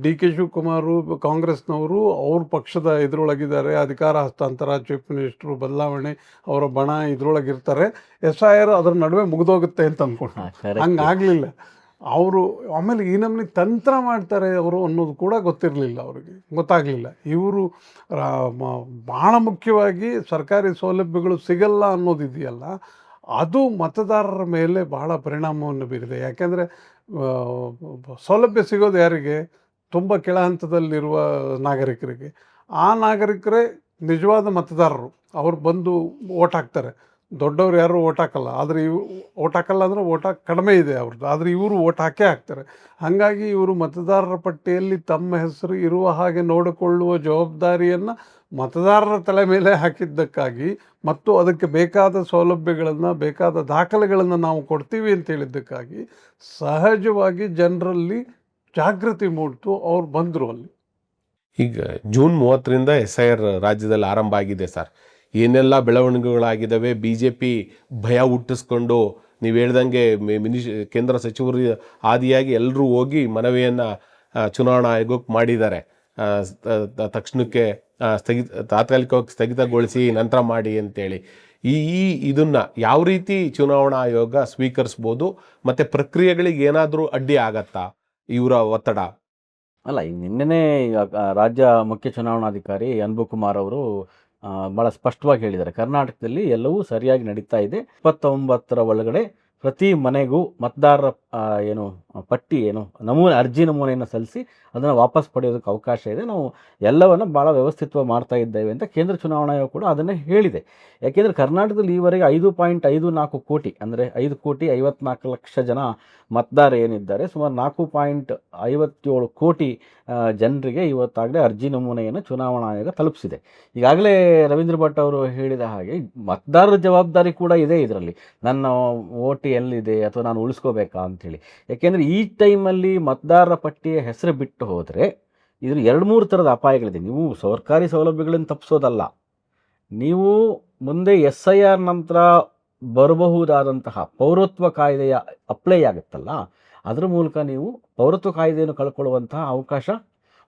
Speaker 2: DK ಶಿವಕುಮಾರು ಕಾಂಗ್ರೆಸ್ನವರು ಅವ್ರ ಪಕ್ಷದ ಇದರೊಳಗಿದ್ದಾರೆ, ಅಧಿಕಾರ ಹಸ್ತಾಂತರ, ಚೀಫ್ ಮಿನಿಸ್ಟ್ರು ಬದಲಾವಣೆ, ಅವರ ಬಣ ಇದರೊಳಗಿರ್ತಾರೆ, SIR ಅದರ ನಡುವೆ ಮುಗಿದೋಗುತ್ತೆ ಅಂತ ಅಂದ್ಕೊಂಡು. ಹಂಗಾಗಲಿಲ್ಲ ಅವರು. ಆಮೇಲೆ ಈ ನಮ್ಮನೆ ತಂತ್ರ ಮಾಡ್ತಾರೆ ಅವರು ಅನ್ನೋದು ಕೂಡ ಗೊತ್ತಾಗಲಿಲ್ಲ. ಇವರು ಭಾಳ ಮುಖ್ಯವಾಗಿ ಸರ್ಕಾರಿ ಸೌಲಭ್ಯಗಳು ಸಿಗಲ್ಲ ಅನ್ನೋದಿದೆಯಲ್ಲ, ಅದು ಮತದಾರರ ಮೇಲೆ ಬಹಳ ಪರಿಣಾಮವನ್ನು ಬೀರಿದೆ. ಯಾಕೆಂದರೆ ಸೌಲಭ್ಯ ಸಿಗೋದು ಯಾರಿಗೆ? ತುಂಬ ಕೆಳ ಹಂತದಲ್ಲಿರುವ ನಾಗರಿಕರಿಗೆ. ಆ ನಾಗರಿಕರೇ ನಿಜವಾದ ಮತದಾರರು. ಅವ್ರು ಬಂದು ಓಟ್ ಹಾಕ್ತಾರೆ. ದೊಡ್ಡವ್ರು ಯಾರು ಓಟ್ ಹಾಕಲ್ಲ, ಆದರೆ ಓಟ್ ಹಾಕಲ್ಲ ಅಂದರೆ ಓಟ್ ಕಡಿಮೆ ಇದೆ ಅವ್ರದ್ದು, ಆದರೆ ಇವರು ಓಟ್ ಹಾಕೇ ಹಾಕ್ತಾರೆ. ಹಾಗಾಗಿ ಇವರು ಮತದಾರರ ಪಟ್ಟಿಯಲ್ಲಿ ತಮ್ಮ ಹೆಸರು ಇರುವ ಹಾಗೆ ನೋಡಿಕೊಳ್ಳುವ ಜವಾಬ್ದಾರಿಯನ್ನು ಮತದಾರರ ತಲೆ ಮೇಲೆ ಹಾಕಿದ್ದಕ್ಕಾಗಿ ಮತ್ತು ಅದಕ್ಕೆ ಬೇಕಾದ ಸೌಲಭ್ಯಗಳನ್ನು, ಬೇಕಾದ ದಾಖಲೆಗಳನ್ನು ನಾವು ಕೊಡ್ತೀವಿ ಅಂತ ಹೇಳಿದ್ದಕ್ಕಾಗಿ ಸಹಜವಾಗಿ ಜನರಲ್ಲಿ ಜಾಗೃತಿ ಮೂಡಿತು, ಅವ್ರು ಬಂದರು ಅಲ್ಲಿ.
Speaker 1: ಈಗ ಜೂನ್ 30ರಿಂದ SIR ರಾಜ್ಯದಲ್ಲಿ ಆರಂಭ ಆಗಿದೆ ಸರ್. ಏನೆಲ್ಲ ಬೆಳವಣಿಗೆಗಳಾಗಿದ್ದಾವೆ? BJP ಭಯ ಹುಟ್ಟಿಸ್ಕೊಂಡು ನೀವು ಹೇಳ್ದಂಗೆ ಕೇಂದ್ರ ಸಚಿವರು ಆದಿಯಾಗಿ ಎಲ್ಲರೂ ಹೋಗಿ ಮನವಿಯನ್ನು ಚುನಾವಣಾ ಆಯೋಗಕ್ಕೆ ಮಾಡಿದ್ದಾರೆ. ತಕ್ಷಣಕ್ಕೆ ತಾತ್ಕಾಲಿಕವಾಗಿ ಸ್ಥಗಿತಗೊಳಿಸಿ ನಂತರ ಮಾಡಿ ಅಂತೇಳಿ. ಇದನ್ನು ಯಾವ ರೀತಿ ಚುನಾವಣಾ ಆಯೋಗ ಸ್ವೀಕರಿಸ್ಬೋದು? ಮತ್ತು ಪ್ರಕ್ರಿಯೆಗಳಿಗೆ ಏನಾದರೂ ಅಡ್ಡಿ ಆಗತ್ತಾ ಇವರ ಒತ್ತಡ?
Speaker 3: ಅಲ್ಲ, ಈಗ ನಿನ್ನೆನೇ ರಾಜ್ಯ ಮುಖ್ಯ ಚುನಾವಣಾಧಿಕಾರಿ ಅನ್ಬು ಕುಮಾರ್ ಅವರು ಭಾಳ ಸ್ಪಷ್ಟವಾಗಿ ಹೇಳಿದ್ದಾರೆ, ಕರ್ನಾಟಕದಲ್ಲಿ ಎಲ್ಲವೂ ಸರಿಯಾಗಿ ನಡೀತಾ ಇದೆ, 29ರ ಒಳಗಡೆ ಪ್ರತಿ ಮನೆಗೂ ಮತದಾರರ ಏನು ಪಟ್ಟಿ ಏನು ನಮೂನೆ ಅರ್ಜಿ ನಮೂನೆಯನ್ನು ಸಲ್ಲಿಸಿ ಅದನ್ನು ವಾಪಸ್ ಪಡೆಯೋದಕ್ಕೆ ಅವಕಾಶ ಇದೆ. ನಾವು ಎಲ್ಲವನ್ನು ಭಾಳ ವ್ಯವಸ್ಥಿತವಾಗಿ ಮಾಡ್ತಾ ಇದ್ದೇವೆ ಅಂತ ಕೇಂದ್ರ ಚುನಾವಣಾ ಆಯೋಗ ಕೂಡ ಅದನ್ನೇ ಹೇಳಿದೆ. ಯಾಕೆಂದರೆ ಕರ್ನಾಟಕದಲ್ಲಿ ಈವರೆಗೆ 5.54 ಕೋಟಿ ಅಂದರೆ 5,54,00,000 ಜನ ಮತದಾರ ಏನಿದ್ದಾರೆ, ಸುಮಾರು 4.57 ಕೋಟಿ ಜನರಿಗೆ ಇವತ್ತಾಗಲೇ ಅರ್ಜಿ ನಮೂನೆಯನ್ನು ಚುನಾವಣಾ ಆಯೋಗ ತಲುಪಿಸಿದೆ. ಈಗಾಗಲೇ ರವೀಂದ್ರ ಭಟ್ ಅವರು ಹೇಳಿದ ಹಾಗೆ ಮತದಾರರ ಜವಾಬ್ದಾರಿ ಕೂಡ ಇದೆ ಇದರಲ್ಲಿ. ನನ್ನ ಓಟ್ ಎಲ್ಲಿದೆ ಅಥವಾ ನಾನು ಉಳಿಸ್ಕೋಬೇಕಾ ಅಂಥೇಳಿ. ಯಾಕೆಂದರೆ ಈ ಟೈಮಲ್ಲಿ ಮತದಾರರ ಪಟ್ಟಿಯ ಹೆಸರು ಬಿಟ್ಟು ಹೋದರೆ ಇದ್ರ 2-3 ಥರದ ಅಪಾಯಗಳಿದೆ. ನೀವು ಸರ್ಕಾರಿ ಸೌಲಭ್ಯಗಳನ್ನು ತಪ್ಪಿಸೋದಲ್ಲ, ನೀವು ಮುಂದೆ SIR ನಂತರ ಬರಬಹುದಾದಂತಹ ಪೌರತ್ವ ಕಾಯ್ದೆಯ ಅಪ್ಲೈ ಆಗುತ್ತಲ್ಲ, ಅದರ ಮೂಲಕ ನೀವು ಪೌರತ್ವ ಕಾಯ್ದೆಯನ್ನು ಕಳ್ಕೊಳ್ಳುವಂತಹ ಅವಕಾಶ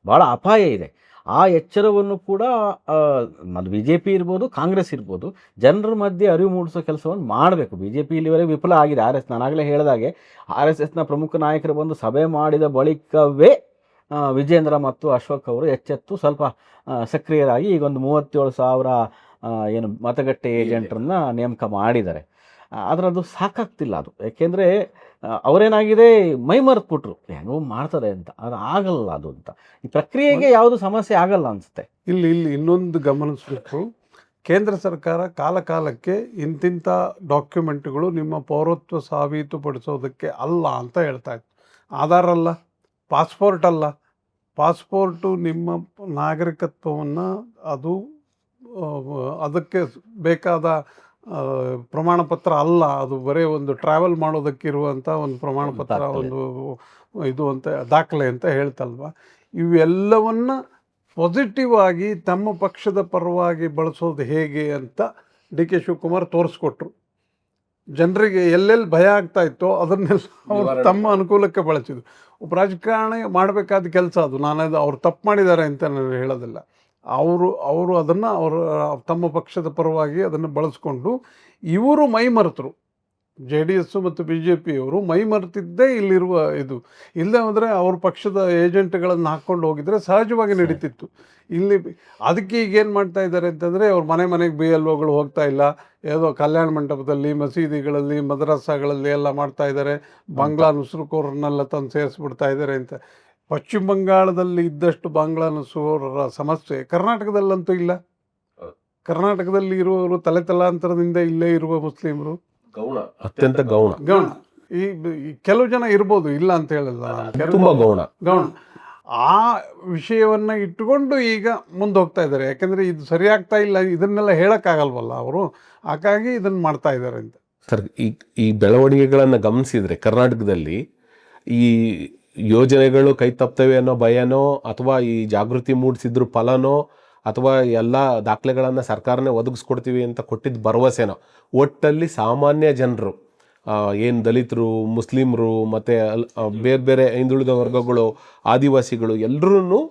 Speaker 3: ಭಾಳ ಅಪಾಯ ಇದೆ. ಆ ಎಚ್ಚರವನ್ನು ಕೂಡ ಅದು BJP ಇರ್ಬೋದು, ಕಾಂಗ್ರೆಸ್ ಇರ್ಬೋದು, ಜನರ ಮಧ್ಯೆ ಅರಿವು ಮೂಡಿಸೋ ಕೆಲಸವನ್ನು ಮಾಡಬೇಕು. BJP ಇಲ್ಲಿವರೆಗೆ ವಿಫಲ ಆಗಿದೆ. ನಾನಾಗಲೇ ಹೇಳಿದಾಗೆ RSSನ ಪ್ರಮುಖ ನಾಯಕರು ಬಂದು ಸಭೆ ಮಾಡಿದ ಬಳಿಕವೇ ವಿಜೇಂದ್ರ ಮತ್ತು ಅಶೋಕ್ ಅವರು ಎಚ್ಚೆತ್ತು ಸ್ವಲ್ಪ ಸಕ್ರಿಯರಾಗಿ ಈಗೊಂದು 37,000 ಏನು ಮತಗಟ್ಟೆ ಏಜೆಂಟ್ರನ್ನ ನೇಮಕ ಮಾಡಿದ್ದಾರೆ. ಆದರೆ ಅದು ಸಾಕಾಗ್ತಿಲ್ಲ. ಅದು ಯಾಕೆಂದರೆ ಅವರೇನಾಗಿದೆ ಮೈ ಮರೆತುಬಿಟ್ರು, ಹೆಂಗೋ ಮಾಡ್ತಾರೆ ಅಂತ. ಅದು ಆಗಲ್ಲ ಅದು ಅಂತ. ಈ ಪ್ರಕ್ರಿಯೆಗೆ ಯಾವುದು ಸಮಸ್ಯೆ ಆಗಲ್ಲ ಅನಿಸುತ್ತೆ.
Speaker 2: ಇಲ್ಲಿ ಇನ್ನೊಂದು ಗಮನಿಸಬೇಕು. ಕೇಂದ್ರ ಸರ್ಕಾರ ಕಾಲಕ್ಕೆ ಇಂತಿಂಥ ಡಾಕ್ಯುಮೆಂಟ್ಗಳು ನಿಮ್ಮ ಪೌರತ್ವ ಸಾಬೀತುಪಡಿಸೋದಕ್ಕೆ ಅಲ್ಲ ಅಂತ ಹೇಳ್ತಾ ಇತ್ತು. ಆಧಾರ್ ಅಲ್ಲ, ಪಾಸ್ಪೋರ್ಟ್ ಅಲ್ಲ. ಪಾಸ್ಪೋರ್ಟು ನಿಮ್ಮ ನಾಗರಿಕತ್ವವನ್ನು ಅದಕ್ಕೆ ಬೇಕಾದ ಪ್ರಮಾಣ ಪತ್ರ ಅಲ್ಲ. ಅದು ಬರೀ ಒಂದು ಟ್ರಾವೆಲ್ ಮಾಡೋದಕ್ಕಿರುವಂಥ ಒಂದು ಪ್ರಮಾಣ ಪತ್ರ, ಒಂದು ಇದು ಅಂತ ದಾಖಲೆ ಅಂತ ಹೇಳ್ತಲ್ವ. ಇವೆಲ್ಲವನ್ನು ಪಾಸಿಟಿವ್ ಆಗಿ ತಮ್ಮ ಪಕ್ಷದ ಪರವಾಗಿ ಬಳಸೋದು ಹೇಗೆ ಅಂತ DK ಶಿವಕುಮಾರ್ ತೋರಿಸ್ಕೊಟ್ರು. ಜನರಿಗೆ ಎಲ್ಲೆಲ್ಲಿ ಭಯ ಆಗ್ತಾ ಇತ್ತೋ ಅದನ್ನೆಲ್ಲ ಅವರು ತಮ್ಮ ಅನುಕೂಲಕ್ಕೆ ಬಳಸಿದ್ರು. ಒಬ್ಬ ರಾಜಕಾರಣಿ ಮಾಡಬೇಕಾದ ಕೆಲಸ ಅದು. ಅವ್ರು ತಪ್ಪು ಮಾಡಿದ್ದಾರೆ ಅಂತ ನಾನು ಹೇಳೋದಿಲ್ಲ. ಅವರು ಅದನ್ನು ತಮ್ಮ ಪಕ್ಷದ ಪರವಾಗಿ ಅದನ್ನು ಬಳಸ್ಕೊಂಡು ಇವರು ಮೈ ಮರೆತರು. JDS ಮತ್ತು BJPಯವರು ಮೈ ಮರೆತಿದ್ದೇ ಇಲ್ಲಿರುವ ಇದು. ಇಲ್ಲದೆ ಹೋದರೆ ಅವ್ರ ಪಕ್ಷದ ಏಜೆಂಟ್ಗಳನ್ನು ಹಾಕ್ಕೊಂಡು ಹೋಗಿದ್ರೆ ಸಹಜವಾಗಿ ನಡೀತಿತ್ತು. ಇಲ್ಲಿ ಅದಕ್ಕೆ ಈಗೇನು ಮಾಡ್ತಾ ಇದ್ದಾರೆ ಅಂತಂದರೆ, ಅವ್ರ ಮನೆಗೆ BLOಗಳು ಹೋಗ್ತಾ ಇಲ್ಲ, ಏನೋ ಕಲ್ಯಾಣ ಮಂಟಪದಲ್ಲಿ, ಮಸೀದಿಗಳಲ್ಲಿ, ಮದ್ರಸಾಗಳಲ್ಲಿ ಎಲ್ಲ ಮಾಡ್ತಾ ಇದ್ದಾರೆ. ಬಾಂಗ್ಲಾ ನುಸುರುಕೋರನ್ನೆಲ್ಲ ತಂದು ಸೇರಿಸ್ಬಿಡ್ತಾ ಇದ್ದಾರೆ ಅಂತ. ಪಶ್ಚಿಮ ಬಂಗಾಳದಲ್ಲಿ ಇದ್ದಷ್ಟು ಬಾಂಗ್ಲಾ ನುಸುರೋರ ಸಮಸ್ಯೆ ಕರ್ನಾಟಕದಲ್ಲಂತೂ ಇಲ್ಲ. ಕರ್ನಾಟಕದಲ್ಲಿ ಇರುವವರು ತಲೆತಲಾಂತರದಿಂದ ಇಲ್ಲೇ ಇರುವ ಮುಸ್ಲಿಮರು
Speaker 1: ಅತ್ಯಂತ ಗೌಣ.
Speaker 2: ಈ ಕೆಲವು ಜನ ಇರ್ಬೋದು, ಇಲ್ಲ ಅಂತ ಹೇಳಿಲ್ಲ,
Speaker 1: ತುಂಬಾ ಗೌಣ.
Speaker 2: ಆ ವಿಷಯವನ್ನು ಇಟ್ಟುಕೊಂಡು ಈಗ ಮುಂದೆ ಹೋಗ್ತಾ ಇದ್ದಾರೆ. ಯಾಕೆಂದರೆ ಇದು ಸರಿಯಾಗ್ತಾ ಇಲ್ಲ, ಇದನ್ನೆಲ್ಲ ಹೇಳೋಕ್ಕಾಗಲ್ವಲ್ಲ ಅವರು, ಹಾಗಾಗಿ ಇದನ್ನು ಮಾಡ್ತಾ ಇದ್ದಾರೆ ಅಂತ.
Speaker 1: ಸರ್, ಈ ಬೆಳವಣಿಗೆಗಳನ್ನು ಗಮನಿಸಿದರೆ ಕರ್ನಾಟಕದಲ್ಲಿ ಈ ಯೋಜನೆಗಳು ಕೈ ತಪ್ತವೆ ಅನ್ನೋ ಭಯನೋ ಅಥವಾ ಈ ಜಾಗೃತಿ ಮೂಡಿಸಿದ್ರು ಫಲನೋ ಅಥವಾ ಎಲ್ಲ ದಾಖಲೆಗಳನ್ನು ಸರ್ಕಾರನೇ ಒದಗಿಸ್ಕೊಡ್ತೀವಿ ಅಂತ ಕೊಟ್ಟಿದ್ದ ಭರವಸೆನೋ, ಒಟ್ಟಲ್ಲಿ ಸಾಮಾನ್ಯ ಜನರು, ಏನು ದಲಿತರು, ಮುಸ್ಲಿಮರು ಮತ್ತು ಬೇರೆ ಹಿಂದುಳಿದ ವರ್ಗಗಳು, ಆದಿವಾಸಿಗಳು ಎಲ್ಲರೂ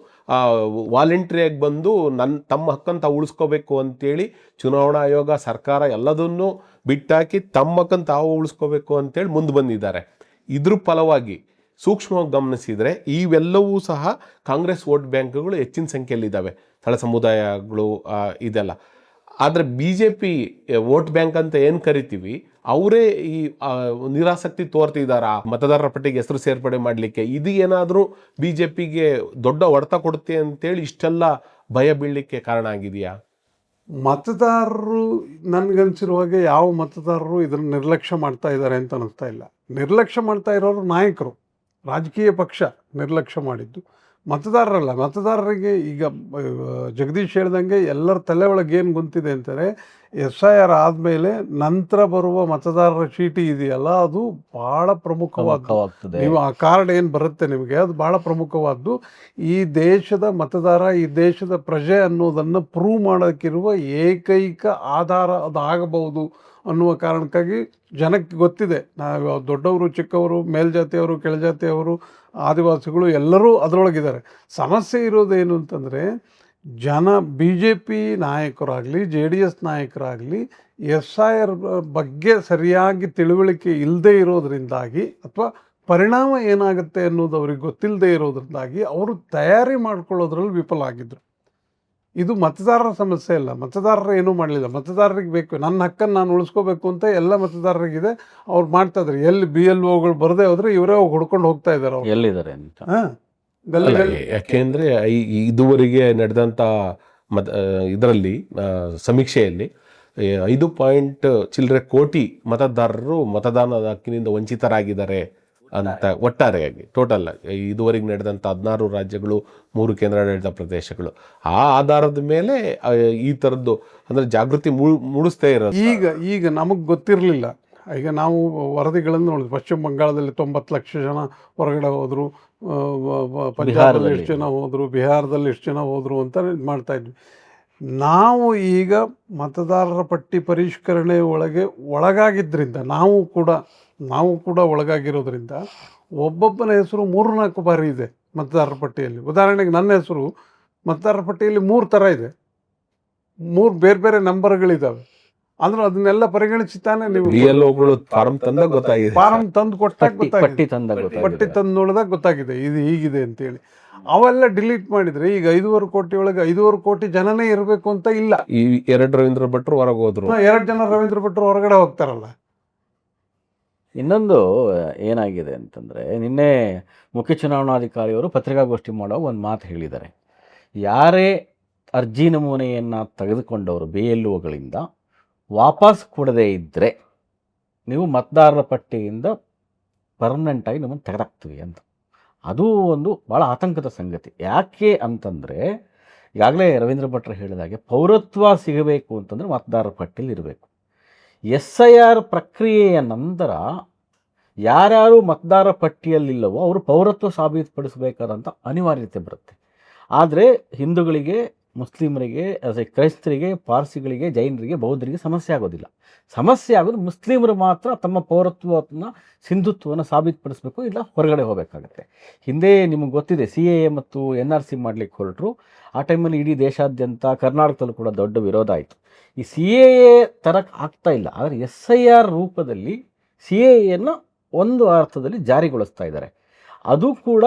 Speaker 1: ವಾಲಂಟ್ರಿಯಾಗಿ ಬಂದು ತಮ್ಮ ಹಕ್ಕನ್ನು ತಾವು ಉಳಿಸ್ಕೋಬೇಕು ಅಂತೇಳಿ ಚುನಾವಣಾ ಆಯೋಗ, ಸರ್ಕಾರ ಎಲ್ಲದನ್ನೂ ಬಿಟ್ಟಾಕಿ ತಮ್ಮ ಹಕ್ಕನ್ನು ತಾವು ಉಳಿಸ್ಕೋಬೇಕು ಅಂತೇಳಿ ಮುಂದೆ ಬಂದಿದ್ದಾರೆ. ಇದ್ರ ಫಲವಾಗಿ ಸೂಕ್ಷ್ಮವಾಗಿ ಗಮನಿಸಿದರೆ ಇವೆಲ್ಲವೂ ಸಹ ಕಾಂಗ್ರೆಸ್ ವೋಟ್ ಬ್ಯಾಂಕ್ಗಳು ಹೆಚ್ಚಿನ ಸಂಖ್ಯೆಯಲ್ಲಿದ್ದಾವೆ, ಸ್ಥಳ ಸಮುದಾಯಗಳು ಇದೆಲ್ಲ. ಆದರೆ BJP ವೋಟ್ ಬ್ಯಾಂಕ್ ಅಂತ ಏನು ಕರಿತೀವಿ, ಅವರೇ ಈ ನಿರಾಸಕ್ತಿ ತೋರ್ತಿದ್ದಾರೆ ಮತದಾರರ ಪಟ್ಟಿಗೆ ಹೆಸರು ಸೇರ್ಪಡೆ ಮಾಡಲಿಕ್ಕೆ. ಇದು ಏನಾದರೂ BJPಗೆ ದೊಡ್ಡ ಹೊಡೆತ ಕೊಡುತ್ತೆ ಅಂತೇಳಿ ಇಷ್ಟೆಲ್ಲ ಭಯ ಬೀಳಲಿಕ್ಕೆ ಕಾರಣ ಆಗಿದೆಯಾ?
Speaker 2: ಮತದಾರರು ನನಗನ್ಸಿರುವಾಗೆ ಯಾವ ಮತದಾರರು ಇದನ್ನು ನಿರ್ಲಕ್ಷ್ಯ ಮಾಡ್ತಾ ಇದ್ದಾರೆ ಅಂತ ಅನ್ನಿಸ್ತಾ ಇಲ್ಲ. ನಿರ್ಲಕ್ಷ್ಯ ಮಾಡ್ತಾ ಇರೋರು ನಾಯಕರು, ರಾಜಕೀಯ ಪಕ್ಷ ನಿರ್ಲಕ್ಷ್ಯ ಮಾಡಿದ್ದು, ಮತದಾರರಲ್ಲ. ಮತದಾರರಿಗೆ ಈಗ ಜಗದೀಶ್ ಹೇಳ್ದಂಗೆ ಎಲ್ಲರ ತಲೆ ಒಳಗೆ ಏನು ಗುಂತಿದೆ ಅಂತಾರೆ, SIR ಆದಮೇಲೆ ನಂತರ ಬರುವ ಮತದಾರರ ಚೀಟಿ ಇದೆಯಲ್ಲ, ಅದು ಭಾಳ ಪ್ರಮುಖವಾಗ್ತದೆ. ನೀವು ಆ ಕಾರ್ಡ್ ಏನು ಬರುತ್ತೆ ನಿಮಗೆ, ಅದು ಭಾಳ ಪ್ರಮುಖವಾದ್ದು. ಈ ದೇಶದ ಮತದಾರ, ಈ ದೇಶದ ಪ್ರಜೆ ಅನ್ನೋದನ್ನು ಪ್ರೂವ್ ಮಾಡೋಕ್ಕಿರುವ ಏಕೈಕ ಆಧಾರ ಅದು ಆಗಬಹುದು ಅನ್ನುವ ಕಾರಣಕ್ಕಾಗಿ ಜನಕ್ಕೆ ಗೊತ್ತಿದೆ. ನಾವು ದೊಡ್ಡವರು, ಚಿಕ್ಕವರು, ಮೇಲ್ಜಾತಿಯವರು, ಕೆಳಜಾತಿಯವರು, ಆದಿವಾಸಿಗಳು ಎಲ್ಲರೂ ಅದರೊಳಗಿದ್ದಾರೆ. ಸಮಸ್ಯೆ ಇರೋದೇನು ಅಂತಂದರೆ, ಜನ BJP ನಾಯಕರಾಗಲಿ JDS ನಾಯಕರಾಗಲಿ SIR ಬಗ್ಗೆ ಸರಿಯಾಗಿ ತಿಳುವಳಿಕೆ ಇಲ್ಲದೆ ಇರೋದರಿಂದಾಗಿ ಅಥವಾ ಪರಿಣಾಮ ಏನಾಗುತ್ತೆ ಅನ್ನೋದು ಅವ್ರಿಗೆ ಗೊತ್ತಿಲ್ಲದೆ ಇರೋದ್ರಿಂದಾಗಿ ಅವರು ತಯಾರಿ ಮಾಡ್ಕೊಳ್ಳೋದ್ರಲ್ಲಿ ವಿಫಲ ಆಗಿದ್ದರು. ಇದು ಮತದಾರರ ಸಮಸ್ಯೆ ಅಲ್ಲ, ಮತದಾರರು ಏನೂ ಮಾಡಲಿಲ್ಲ, ಮತದಾರರಿಗೆ ಬೇಕು, ನನ್ನ ಹಕ್ಕನ್ನು ನಾನು ಉಳಿಸ್ಕೋಬೇಕು ಅಂತ ಎಲ್ಲ ಮತದಾರರಿಗಿದೆ. ಅವ್ರು ಮಾಡ್ತಾ ಇದ್ದಾರೆ. ಎಲ್ಲಿ BLOಗಳು ಬರದೇ ಹೋದರೆ ಇವರೇ ಹೋಗಿ ಹುಡ್ಕೊಂಡು ಹೋಗ್ತಾ ಇದ್ದಾರೆ ಅವ್ರು.
Speaker 3: ಎಲ್ಲಿದ್ದಾರೆ ಅಂತ.
Speaker 2: ಹಾಂ, ಗಲ್ಲಿ ಗಲ್ಲಿ
Speaker 1: ಯಾಕೆಂದರೆ ಇದುವರೆಗೆ ನಡೆದಂಥ ಇದರಲ್ಲಿ ಸಮೀಕ್ಷೆಯಲ್ಲಿ 5 ಚಿಲ್ಲರೆ ಕೋಟಿ ಮತದಾರರು ಮತದಾನದ ಹಕ್ಕಿನಿಂದ ವಂಚಿತರಾಗಿದ್ದಾರೆ ಅಂತ ಒಟ್ಟಾರೆಯಾಗಿ ಟೋಟಲ್ ಇದುವರೆಗೆ ನಡೆದಂಥ 16 ರಾಜ್ಯಗಳು 3 ಕೇಂದ್ರಾಡಳಿತ ಪ್ರದೇಶಗಳು ಆ ಆಧಾರದ ಮೇಲೆ ಈ ಥರದ್ದು ಅಂದರೆ ಜಾಗೃತಿ ಮೂಡಿಸ್ತೇ ಇರೋದು.
Speaker 2: ಈಗ ನಮಗೆ ಗೊತ್ತಿರಲಿಲ್ಲ. ಈಗ ನಾವು ವರದಿಗಳನ್ನು ನೋಡಿದ್ವಿ. ಪಶ್ಚಿಮ ಬಂಗಾಳದಲ್ಲಿ 90 ಲಕ್ಷ ಜನ ಹೊರಗಡೆ ಹೋದರು, ಪಂಜಾಬಲ್ಲಿ ಎಷ್ಟು ಜನ ಹೋದರು, ಬಿಹಾರದಲ್ಲಿ ಎಷ್ಟು ಜನ ಹೋದರು ಅಂತ ಇದು ಮಾಡ್ತಾ ಇದ್ವಿ. ನಾವು ಈಗ ಮತದಾರರ ಪಟ್ಟಿ ಪರಿಷ್ಕರಣೆ ಒಳಗಾಗಿದ್ದರಿಂದ ನಾವು ಕೂಡ ಒಳಗಾಗಿರೋದ್ರಿಂದ ಒಬ್ಬೊಬ್ಬನ ಹೆಸರು 3-4 ಬಾರಿ ಇದೆ ಮತದಾರರ ಪಟ್ಟಿಯಲ್ಲಿ. ಉದಾಹರಣೆಗೆ ನನ್ನ ಹೆಸರು ಮತದಾರರ ಪಟ್ಟಿಯಲ್ಲಿ 3 ಥರ ಇದೆ, 3 ಬೇರೆ ಬೇರೆ ನಂಬರ್ಗಳಿದ್ದಾವೆ. ಅಂದ್ರೆ ಅದನ್ನೆಲ್ಲ ಪರಿಗಣಿಸಿ ತಾನೇ ನೀವು
Speaker 1: BLOಗಳು ಫಾರಂ ತಂದಾಗ ಗೊತ್ತಾಗಿದೆ,
Speaker 2: ಫಾರಂ ತಂದು ಕೊಟ್ಟಾಗ
Speaker 3: ಪಟ್ಟಿ
Speaker 2: ಗೊತ್ತಾಗಿದೆ, ಪಟ್ಟಿ ತಂದು ನೋಡಿದಾಗ ಗೊತ್ತಾಗಿದೆ ಇದು ಹೀಗಿದೆ ಅಂತೇಳಿ. ಅವೆಲ್ಲ ಡಿಲೀಟ್ ಮಾಡಿದರೆ ಈಗ 5.5 ಕೋಟಿ ಒಳಗೆ 5.5 ಕೋಟಿ ಜನನೇ ಇರಬೇಕು ಅಂತ ಇಲ್ಲ.
Speaker 1: ಈ 2 ರವೀಂದ್ರ ಭಟ್ರು ಹೊರಗೆ ಹೋದ್ರು,
Speaker 2: 2 ಜನ ರವೀಂದ್ರ ಭಟ್ರು ಹೊರಗಡೆ ಹೋಗ್ತಾರಲ್ಲ.
Speaker 3: ಇನ್ನೊಂದು ಏನಾಗಿದೆ ಅಂತಂದರೆ, ನಿನ್ನೆ ಮುಖ್ಯ ಚುನಾವಣಾಧಿಕಾರಿಯವರು ಪತ್ರಿಕಾಗೋಷ್ಠಿ ಮಾಡುವಾಗ ಒಂದು ಮಾತು ಹೇಳಿದ್ದಾರೆ. ಯಾರೇ ಅರ್ಜಿ ನಮೂನೆಯನ್ನು ತೆಗೆದುಕೊಂಡವರು BLOಗಳಿಂದ ವಾಪಸ್ ಕೊಡದೇ ಇದ್ದರೆ ನೀವು ಮತದಾರರ ಪಟ್ಟಿಯಿಂದ ಪರ್ಮನೆಂಟಾಗಿ ನಮ್ಮನ್ನು ತೆಗೆದಾಕ್ತೀವಿ ಅಂತ. ಅದು ಒಂದು ಭಾಳ ಆತಂಕದ ಸಂಗತಿ. ಯಾಕೆ ಅಂತಂದರೆ, ಈಗಾಗಲೇ ರವೀಂದ್ರ ಭಟ್ರು ಹೇಳಿದಾಗೆ ಪೌರತ್ವ ಸಿಗಬೇಕು ಅಂತಂದರೆ ಮತದಾರರ ಪಟ್ಟಿಯಲ್ಲಿ ಇರಬೇಕು. SIR ಪ್ರಕ್ರಿಯೆಯ ನಂತರ ಯಾರ್ಯಾರು ಮತದಾರರ ಪಟ್ಟಿಯಲ್ಲಿಲ್ಲವೋ ಅವರು ಪೌರತ್ವ ಸಾಬೀತುಪಡಿಸಬೇಕಾದಂಥ ಅನಿವಾರ್ಯತೆ ಬರುತ್ತೆ. ಆದರೆ ಹಿಂದೂಗಳಿಗೆ, ಮುಸ್ಲಿಮರಿಗೆ, ಕ್ರೈಸ್ತರಿಗೆ, ಪಾರ್ಸಿಗಳಿಗೆ, ಜೈನರಿಗೆ, ಬೌದ್ಧರಿಗೆ ಸಮಸ್ಯೆ ಆಗೋದಿಲ್ಲ. ಸಮಸ್ಯೆ ಆಗೋದು ಮುಸ್ಲಿಮರು ಮಾತ್ರ ತಮ್ಮ ಪೌರತ್ವವನ್ನು, ಸಿಂಧುತ್ವವನ್ನು ಸಾಬೀತುಪಡಿಸಬೇಕು, ಇಲ್ಲ ಹೊರಗಡೆ ಹೋಗಬೇಕಾಗತ್ತೆ. ಹಿಂದೆ ನಿಮಗೆ ಗೊತ್ತಿದೆ CAA ಮತ್ತು NRC ಮಾಡಲಿಕ್ಕೆ ಹೊರಟರು. ಆ ಟೈಮಲ್ಲಿ ಇಡೀ ದೇಶಾದ್ಯಂತ, ಕರ್ನಾಟಕದಲ್ಲೂ ಕೂಡ ದೊಡ್ಡ ವಿರೋಧ ಆಯಿತು. ಈ CAA ತರಕ್ಕೆ ಆಗ್ತಾ ಇಲ್ಲ. ಆದರೆ SIR ರೂಪದಲ್ಲಿ CAAಯನ್ನು ಒಂದು ಅರ್ಥದಲ್ಲಿ ಜಾರಿಗೊಳಿಸ್ತಾ ಇದ್ದಾರೆ. ಅದು ಕೂಡ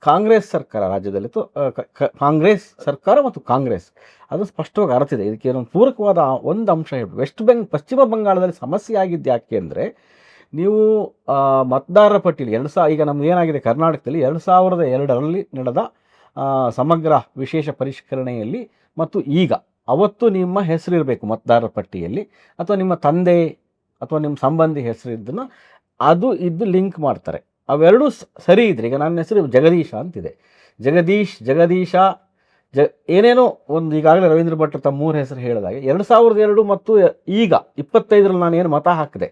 Speaker 3: ಕಾಂಗ್ರೆಸ್ ಸರ್ಕಾರ ರಾಜ್ಯದಲ್ಲಿತ್ತು. ಕಾಂಗ್ರೆಸ್ ಸರ್ಕಾರ ಮತ್ತು ಕಾಂಗ್ರೆಸ್ ಅದು ಸ್ಪಷ್ಟವಾಗಿ ಅರ್ತಿದೆ. ಇದಕ್ಕೆ ಒಂದು ಪೂರಕವಾದ ಒಂದು ಅಂಶ ಹೇಳ್ಬೋದು. ಪಶ್ಚಿಮ ಬಂಗಾಳದಲ್ಲಿ ಸಮಸ್ಯೆ ಆಗಿದ್ದು ಯಾಕೆ ಅಂದರೆ, ನೀವು ಮತದಾರರ ಪಟ್ಟಿಯಲ್ಲಿ ಈಗ ನಮ್ಗೆ ಏನಾಗಿದೆ ಕರ್ನಾಟಕದಲ್ಲಿ 2002ರಲ್ಲಿ ನಡೆದ ಸಮಗ್ರ ವಿಶೇಷ ಪರಿಷ್ಕರಣೆಯಲ್ಲಿ ಮತ್ತು ಈಗ ಅವತ್ತು ನಿಮ್ಮ ಹೆಸರಿರಬೇಕು ಮತದಾರರ ಪಟ್ಟಿಯಲ್ಲಿ, ಅಥವಾ ನಿಮ್ಮ ತಂದೆ ಅಥವಾ ನಿಮ್ಮ ಸಂಬಂಧಿ ಹೆಸರಿದ್ದನ್ನು ಅದು ಲಿಂಕ್ ಮಾಡ್ತಾರೆ. ಅವೆರಡೂ ಸರಿ ಇದ್ರೆ, ಈಗ ನನ್ನ ಹೆಸರು ಜಗದೀಶ ಅಂತಿದೆ, ಜಗದೀಶ ಏನೇನೋ ಒಂದು ಈಗಾಗಲೇ ರವೀಂದ್ರ ಭಟ್ರು ತಮ್ಮ 3 ಹೆಸರು ಹೇಳಿದಾಗೆ 2002 ಮತ್ತು ಈಗ 25ರಲ್ಲಿ ನಾನು ಏನು ಮತ ಹಾಕಿದೆ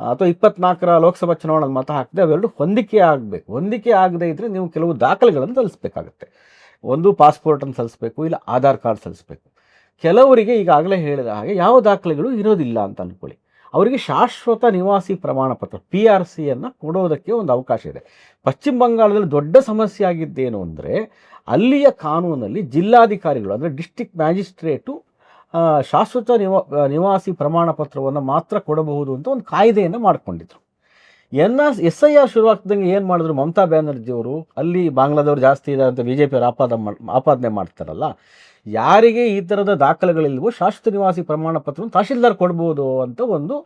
Speaker 3: ಅಥವಾ 24ರ ಲೋಕಸಭಾ ಚುನಾವಣೆಯಲ್ಲಿ ಮತ ಹಾಕಿದೆ, ಅವೆರಡು ಹೊಂದಿಕೆ ಆಗಬೇಕು. ಹೊಂದಿಕೆ ಆಗದೇ ಇದ್ದರೆ ನೀವು ಕೆಲವು ದಾಖಲೆಗಳನ್ನು ಸಲ್ಲಿಸಬೇಕಾಗುತ್ತೆ. ಒಂದು ಪಾಸ್ಪೋರ್ಟನ್ನು ಸಲ್ಲಿಸಬೇಕು, ಇಲ್ಲ ಆಧಾರ್ ಕಾರ್ಡ್ ಸಲ್ಲಿಸಬೇಕು. ಕೆಲವರಿಗೆ ಈಗಾಗಲೇ ಹೇಳಿದ ಹಾಗೆ ಯಾವ ದಾಖಲೆಗಳು ಇರೋದಿಲ್ಲ ಅಂತ ಅಂದ್ಕೊಳ್ಳಿ, ಅವರಿಗೆ ಶಾಶ್ವತ ನಿವಾಸಿ ಪ್ರಮಾಣ ಪತ್ರ PRCಯನ್ನು ಕೊಡೋದಕ್ಕೆ ಒಂದು ಅವಕಾಶ ಇದೆ. ಪಶ್ಚಿಮ ಬಂಗಾಳದಲ್ಲಿ ದೊಡ್ಡ ಸಮಸ್ಯೆ ಆಗಿದ್ದೇನು ಅಂದರೆ, ಅಲ್ಲಿಯ ಕಾನೂನಲ್ಲಿ ಜಿಲ್ಲಾಧಿಕಾರಿಗಳು ಅಂದರೆ ಡಿಸ್ಟ್ರಿಕ್ಟ್ ಮ್ಯಾಜಿಸ್ಟ್ರೇಟು ಶಾಶ್ವತ ನಿವಾಸಿ ಪ್ರಮಾಣ ಪತ್ರವನ್ನು ಮಾತ್ರ ಕೊಡಬಹುದು ಅಂತ ಒಂದು ಕಾಯ್ದೆಯನ್ನು ಮಾಡಿಕೊಂಡಿದ್ರು. SIR ಶುರುವಾಗ್ತಿದ್ದಂಗೆ ಏನು ಮಾಡಿದ್ರು, ಮಮತಾ ಬ್ಯಾನರ್ಜಿಯವರು ಅಲ್ಲಿ ಬಾಂಗ್ಲಾದವ್ರು ಜಾಸ್ತಿ ಇದೆ ಅಂತ BJP ಆಪಾದನೆ ಮಾಡ್ತಾರಲ್ಲ, ಯಾರಿಗೆ ಈ ಥರದ ದಾಖಲೆಗಳಿಲ್ವೋ ಶಾಶ್ವತ ನಿವಾಸಿ ಪ್ರಮಾಣ ಪತ್ರವನ್ನು ತಹಶೀಲ್ದಾರ್ ಕೊಡ್ಬೋದು ಅಂತ ಒಂದು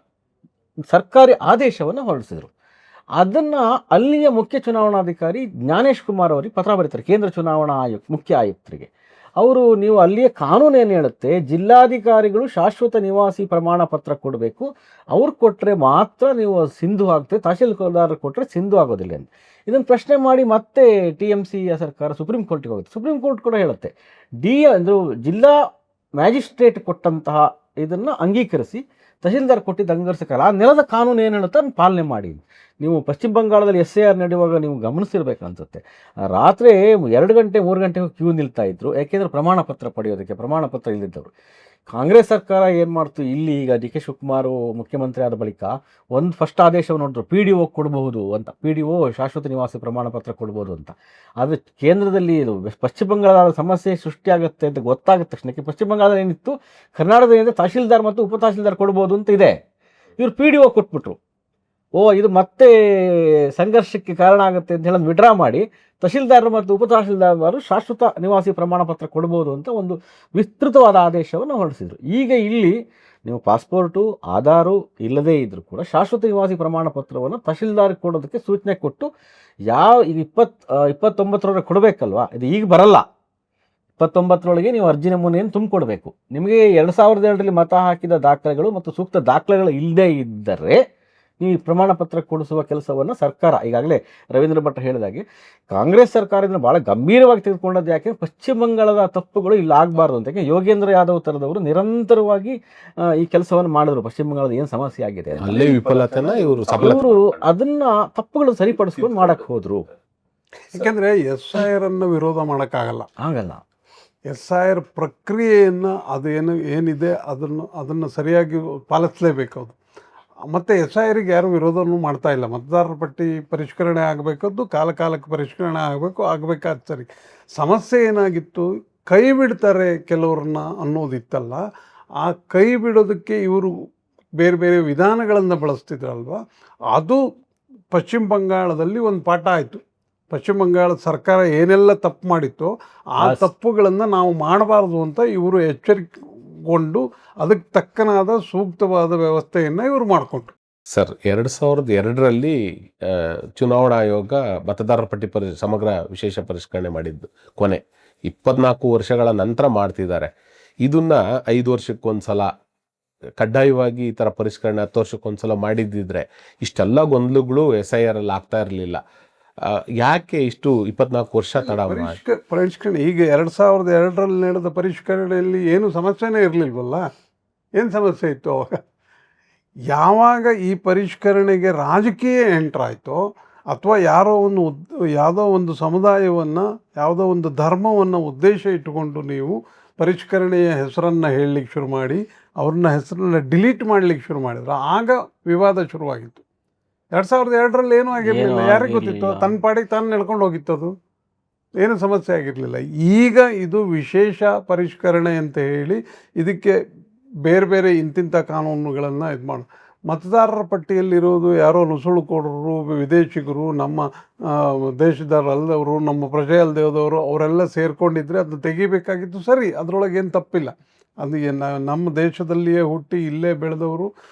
Speaker 3: ಸರ್ಕಾರಿ ಆದೇಶವನ್ನು ಹೊರಡಿಸಿದರು. ಅದನ್ನು ಅಲ್ಲಿಯ ಮುಖ್ಯ ಚುನಾವಣಾಧಿಕಾರಿ ಜ್ಞಾನೇಶ್ ಕುಮಾರ್ ಅವರಿಗೆ ಪತ್ರ ಬರೀತಾರೆ, ಕೇಂದ್ರ ಚುನಾವಣಾ ಮುಖ್ಯ ಆಯುಕ್ತರಿಗೆ. ಅವರು, ನೀವು ಅಲ್ಲಿಯ ಕಾನೂನು ಏನು ಹೇಳುತ್ತೆ, ಜಿಲ್ಲಾಧಿಕಾರಿಗಳು ಶಾಶ್ವತ ನಿವಾಸಿ ಪ್ರಮಾಣ ಪತ್ರ ಕೊಡಬೇಕು, ಅವ್ರು ಕೊಟ್ಟರೆ ಮಾತ್ರ ನೀವು ಸಿಂಧು ಆಗ್ತದೆ, ತಹಶೀಲ್ದಾರ್ ಕೊಟ್ಟರೆ ಸಿಂಧು ಆಗೋದಿಲ್ಲ ಅಂತ. ಇದನ್ನು ಪ್ರಶ್ನೆ ಮಾಡಿ ಮತ್ತೆ TMCಯ ಸರ್ಕಾರ ಸುಪ್ರೀಂ ಕೋರ್ಟಿಗೆ ಹೋಗುತ್ತೆ. ಸುಪ್ರೀಂ ಕೋರ್ಟ್ ಕೂಡ ಹೇಳುತ್ತೆ, ಅಂದರೆ ಜಿಲ್ಲಾ ಮ್ಯಾಜಿಸ್ಟ್ರೇಟ್ ಕೊಟ್ಟಂತಹ ಇದನ್ನು ಅಂಗೀಕರಿಸಿ, ತಹಶೀಲ್ದಾರ್ ಕೊಟ್ಟಿದ್ದು ಅಂಗೀಕರಿಸಕ್ಕಲ್ಲ, ಆ ನೆಲದ ಕಾನೂನು ಏನು ಹೇಳುತ್ತೆ ಅದನ್ನು ಪಾಲನೆ ಮಾಡಿ. ನೀವು ಪಶ್ಚಿಮ ಬಂಗಾಳದಲ್ಲಿ SIR ನಡೆಯುವಾಗ ನೀವು ಗಮನಿಸಿರ್ಬೇಕು ಅನಿಸುತ್ತೆ, ರಾತ್ರಿ 2 ಗಂಟೆ 3 ಗಂಟೆ ಕ್ಯೂ ನಿಲ್ತಾ ಇದ್ರು, ಯಾಕೆಂದರೆ ಪ್ರಮಾಣ ಪತ್ರ ಪಡೆಯೋದಕ್ಕೆ. ಪ್ರಮಾಣ ಪತ್ರ ಇಲ್ಲದಿದ್ದವರು. ಕಾಂಗ್ರೆಸ್ ಸರ್ಕಾರ ಏನು ಮಾಡ್ತು, ಇಲ್ಲಿ ಈಗ DK ಶಿವಕುಮಾರ್ ಮುಖ್ಯಮಂತ್ರಿ ಆದ ಬಳಿಕ ಒಂದು ಫಸ್ಟ್ ಆದೇಶವನ್ನು ನೋಡಿದ್ರು, PDO ಕೊಡಬಹುದು ಅಂತ, PDO ಶಾಶ್ವತ ನಿವಾಸಿ ಪ್ರಮಾಣ ಪತ್ರ ಕೊಡ್ಬೋದು ಅಂತ. ಆದರೆ ಕೇಂದ್ರದಲ್ಲಿ ಇದು ಪಶ್ಚಿಮ ಬಂಗಾಳದ ಸಮಸ್ಯೆ ಸೃಷ್ಟಿಯಾಗುತ್ತೆ ಅಂತ ಗೊತ್ತಾದ ತಕ್ಷಣಕ್ಕೆ ಪಶ್ಚಿಮ ಬಂಗಾಳದಲ್ಲಿ ಏನಿತ್ತು, ಕರ್ನಾಟಕದಿಂದ ತಹಶೀಲ್ದಾರ್ ಮತ್ತು ಉಪ ತಹಶೀಲ್ದಾರ್ ಕೊಡ್ಬೋದು ಅಂತ ಇದೆ, ಇವರು PDO ಕೊಟ್ಬಿಟ್ರು. ಇದು ಮತ್ತೆ ಸಂಘರ್ಷಕ್ಕೆ ಕಾರಣ ಆಗುತ್ತೆ ಅಂತ ಹೇಳಿ ವಿಡ್ರಾ ಮಾಡಿ ತಹಶೀಲ್ದಾರರು ಮತ್ತು ಉಪ ತಹಶೀಲ್ದಾರರು ಶಾಶ್ವತ ನಿವಾಸಿ ಪ್ರಮಾಣ ಪತ್ರ ಕೊಡ್ಬೋದು ಅಂತ ಒಂದು ವಿಸ್ತೃತವಾದ ಆದೇಶವನ್ನು ಹೊರಡಿಸಿದ್ರು. ಈಗ ಇಲ್ಲಿ ನೀವು ಪಾಸ್ಪೋರ್ಟು ಆಧಾರು ಇಲ್ಲದೇ ಇದ್ದರೂ ಕೂಡ ಶಾಶ್ವತ ನಿವಾಸಿ ಪ್ರಮಾಣ ಪತ್ರವನ್ನು ತಹಶೀಲ್ದಾರ್ಗೆ ಕೊಡೋದಕ್ಕೆ ಸೂಚನೆ ಕೊಟ್ಟು ಈಗ 29ರೊಳಗೆ ಕೊಡಬೇಕಲ್ವಾ, ಇದು ಈಗ ಬರಲ್ಲ. 29ರೊಳಗೆ ನೀವು ಅರ್ಜಿ ನಮೂನೆಯನ್ನು ತುಂಬಿಕೊಡ್ಬೇಕು. ನಿಮಗೆ 2002ರಲ್ಲಿ ಮತ ಹಾಕಿದ ದಾಖಲೆಗಳು ಮತ್ತು ಸೂಕ್ತ ದಾಖಲೆಗಳು ಇಲ್ಲದೇ ಇದ್ದರೆ ನೀವು ಪ್ರಮಾಣ ಪತ್ರ ಕೊಡಿಸುವ ಕೆಲಸವನ್ನು ಸರ್ಕಾರ, ಈಗಾಗಲೇ ರವೀಂದ್ರ ಭಟ್ರು ಹೇಳಿದಾಗೆ ಕಾಂಗ್ರೆಸ್ ಸರ್ಕಾರ ಇದನ್ನು ಭಾಳ ಗಂಭೀರವಾಗಿ ತೆಗೆದುಕೊಂಡದ್ದು. ಯಾಕೆ ಪಶ್ಚಿಮ ಬಂಗಾಳದ ತಪ್ಪುಗಳು ಇಲ್ಲಿ ಆಗಬಾರ್ದು ಅಂತ. ಯಾಕೆ ಯೋಗೇಂದ್ರ ಯಾದವ್ ಥರದವರು ನಿರಂತರವಾಗಿ ಈ ಕೆಲಸವನ್ನು ಮಾಡಿದ್ರು. ಪಶ್ಚಿಮ ಬಂಗಾಳದ ಏನು ಸಮಸ್ಯೆ ಆಗಿದೆ
Speaker 1: ಅಲ್ಲೇ ವಿಫಲತೆನ ಇವರು
Speaker 3: ಅದನ್ನ ತಪ್ಪುಗಳು ಸರಿಪಡಿಸ್ಕೊಂಡು ಮಾಡಕ್ಕೆ ಹೋದ್ರು.
Speaker 2: ಯಾಕೆಂದರೆ SIR ಅನ್ನು ವಿರೋಧ ಮಾಡೋಕ್ಕಾಗಲ್ಲ. SIR ಪ್ರಕ್ರಿಯೆಯನ್ನು ಏನಿದೆ ಅದನ್ನು ಸರಿಯಾಗಿ ಪಾಲಿಸಲೇಬೇಕು. ಅದು ಮತ್ತು SIRಗೆ ಯಾರು ವಿರೋಧನೂ ಮಾಡ್ತಾ ಇಲ್ಲ. ಮತದಾರರ ಪಟ್ಟಿ ಪರಿಷ್ಕರಣೆ ಆಗಬೇಕದ್ದು ಕಾಲಕ್ಕೆ ಪರಿಷ್ಕರಣೆ ಆಗಬೇಕಾದ ಸರಿ. ಸಮಸ್ಯೆ ಏನಾಗಿತ್ತು, ಕೈ ಬಿಡ್ತಾರೆ ಕೆಲವ್ರನ್ನ ಅನ್ನೋದಿತ್ತಲ್ಲ. ಆ ಕೈ ಬಿಡೋದಕ್ಕೆ ಇವರು ಬೇರೆ ಬೇರೆ ವಿಧಾನಗಳನ್ನು ಬಳಸ್ತಿದ್ರಲ್ವ, ಅದು ಪಶ್ಚಿಮ ಬಂಗಾಳದಲ್ಲಿ ಒಂದು ಪಾಠ ಆಯಿತು. ಪಶ್ಚಿಮ ಬಂಗಾಳದ ಸರ್ಕಾರ ಏನೆಲ್ಲ ತಪ್ಪು ಮಾಡಿತ್ತೋ ಆ ತಪ್ಪುಗಳನ್ನು ನಾವು ಮಾಡಬಾರ್ದು ಅಂತ ಇವರು ಎಚ್ಚರಿಕೆಗೊಂಡು ಅದಕ್ಕೆ ತಕ್ಕನಾದ ಸೂಕ್ತವಾದ ವ್ಯವಸ್ಥೆಯನ್ನು ಇವರು ಮಾಡಿಕೊಂಡ್ರು.
Speaker 1: ಸರ್, 2002ರಲ್ಲಿ ಚುನಾವಣಾ ಆಯೋಗ ಮತದಾರರ ಪಟ್ಟಿ ಸಮಗ್ರ ವಿಶೇಷ ಪರಿಷ್ಕರಣೆ ಮಾಡಿದ್ದು ಕೊನೆ 24 ವರ್ಷಗಳ ನಂತರ ಮಾಡ್ತಿದ್ದಾರೆ. ಇದನ್ನ 5 ವರ್ಷಕ್ಕೊಂದ್ಸಲ ಕಡ್ಡಾಯವಾಗಿ ಈ ಥರ ಪರಿಷ್ಕರಣೆ 10 ವರ್ಷಕ್ಕೊಂದ್ಸಲ ಮಾಡಿದ್ದಿದ್ರೆ ಇಷ್ಟೆಲ್ಲ ಗೊಂದಲಗಳು SIR ಅಲ್ಲಿ ಆಗ್ತಾ ಇರಲಿಲ್ಲ. ಯಾಕೆ ಇಷ್ಟು 24 ವರ್ಷ ತಡ
Speaker 2: ಪರಿಷ್ಕರಣೆ? ಈಗ 2002ರಲ್ಲಿ ನಡೆದ ಪರಿಷ್ಕರಣೆಯಲ್ಲಿ ಏನು ಸಮಸ್ಯೆನೇ ಇರಲಿಲ್ವಲ್ಲ. ಏನು ಸಮಸ್ಯೆ ಇತ್ತು ಅವಾಗ? ಯಾವಾಗ ಈ ಪರಿಷ್ಕರಣೆಗೆ ರಾಜಕೀಯ ಎಂಟ್ರಾಯಿತೋ ಅಥವಾ ಯಾವುದೋ ಒಂದು ಸಮುದಾಯವನ್ನು, ಯಾವುದೋ ಒಂದು ಧರ್ಮವನ್ನು ಉದ್ದೇಶ ಇಟ್ಟುಕೊಂಡು ನೀವು ಪರಿಷ್ಕರಣೆಯ ಹೆಸರನ್ನು ಹೇಳಲಿಕ್ಕೆ ಶುರು ಮಾಡಿ ಅವ್ರನ್ನ ಹೆಸರನ್ನ ಡಿಲೀಟ್ ಮಾಡಲಿಕ್ಕೆ ಶುರು ಮಾಡಿದ್ರು, ಆಗ ವಿವಾದ ಶುರುವಾಗಿತ್ತು. 2002ರಲ್ಲಿ ಏನೂ ಆಗಿರಲಿಲ್ಲ. ಯಾರಿಗೆ ಗೊತ್ತಿತ್ತು? ತನ್ನ ಪಾಡಿಗೆ ತಾನು ನಡ್ಕೊಂಡು ಹೋಗಿತ್ತದು, ಏನು ಸಮಸ್ಯೆ ಆಗಿರಲಿಲ್ಲ. ಈಗ ಇದು ವಿಶೇಷ ಪರಿಷ್ಕರಣೆ ಅಂತ ಹೇಳಿ ಇದಕ್ಕೆ ಬೇರೆ ಬೇರೆ ಇಂತಿಂಥ ಕಾನೂನುಗಳನ್ನು ಇದು ಮಾಡಿ, ಮತದಾರರ ಪಟ್ಟಿಯಲ್ಲಿರೋದು ಯಾರೋ ನುಸುಳುಕೋರರು, ವಿದೇಶಿಗರು, ನಮ್ಮ ದೇಶದವರಲ್ಲದವರು, ನಮ್ಮ ಪ್ರಜೆ ಅಲ್ಲದವರು, ಅವರೆಲ್ಲ ಸೇರಿಕೊಂಡಿದ್ರೆ ಅದನ್ನು ತೆಗಿಬೇಕಾಗಿತ್ತು. ಸರಿ, ಅದರೊಳಗೆ ಏನು ತಪ್ಪಿಲ್ಲ. ಅದು ನಮ್ಮ ದೇಶದಲ್ಲಿಯೇ ಹುಟ್ಟಿ ಇಲ್ಲೇ ಬೆಳೆದವರು,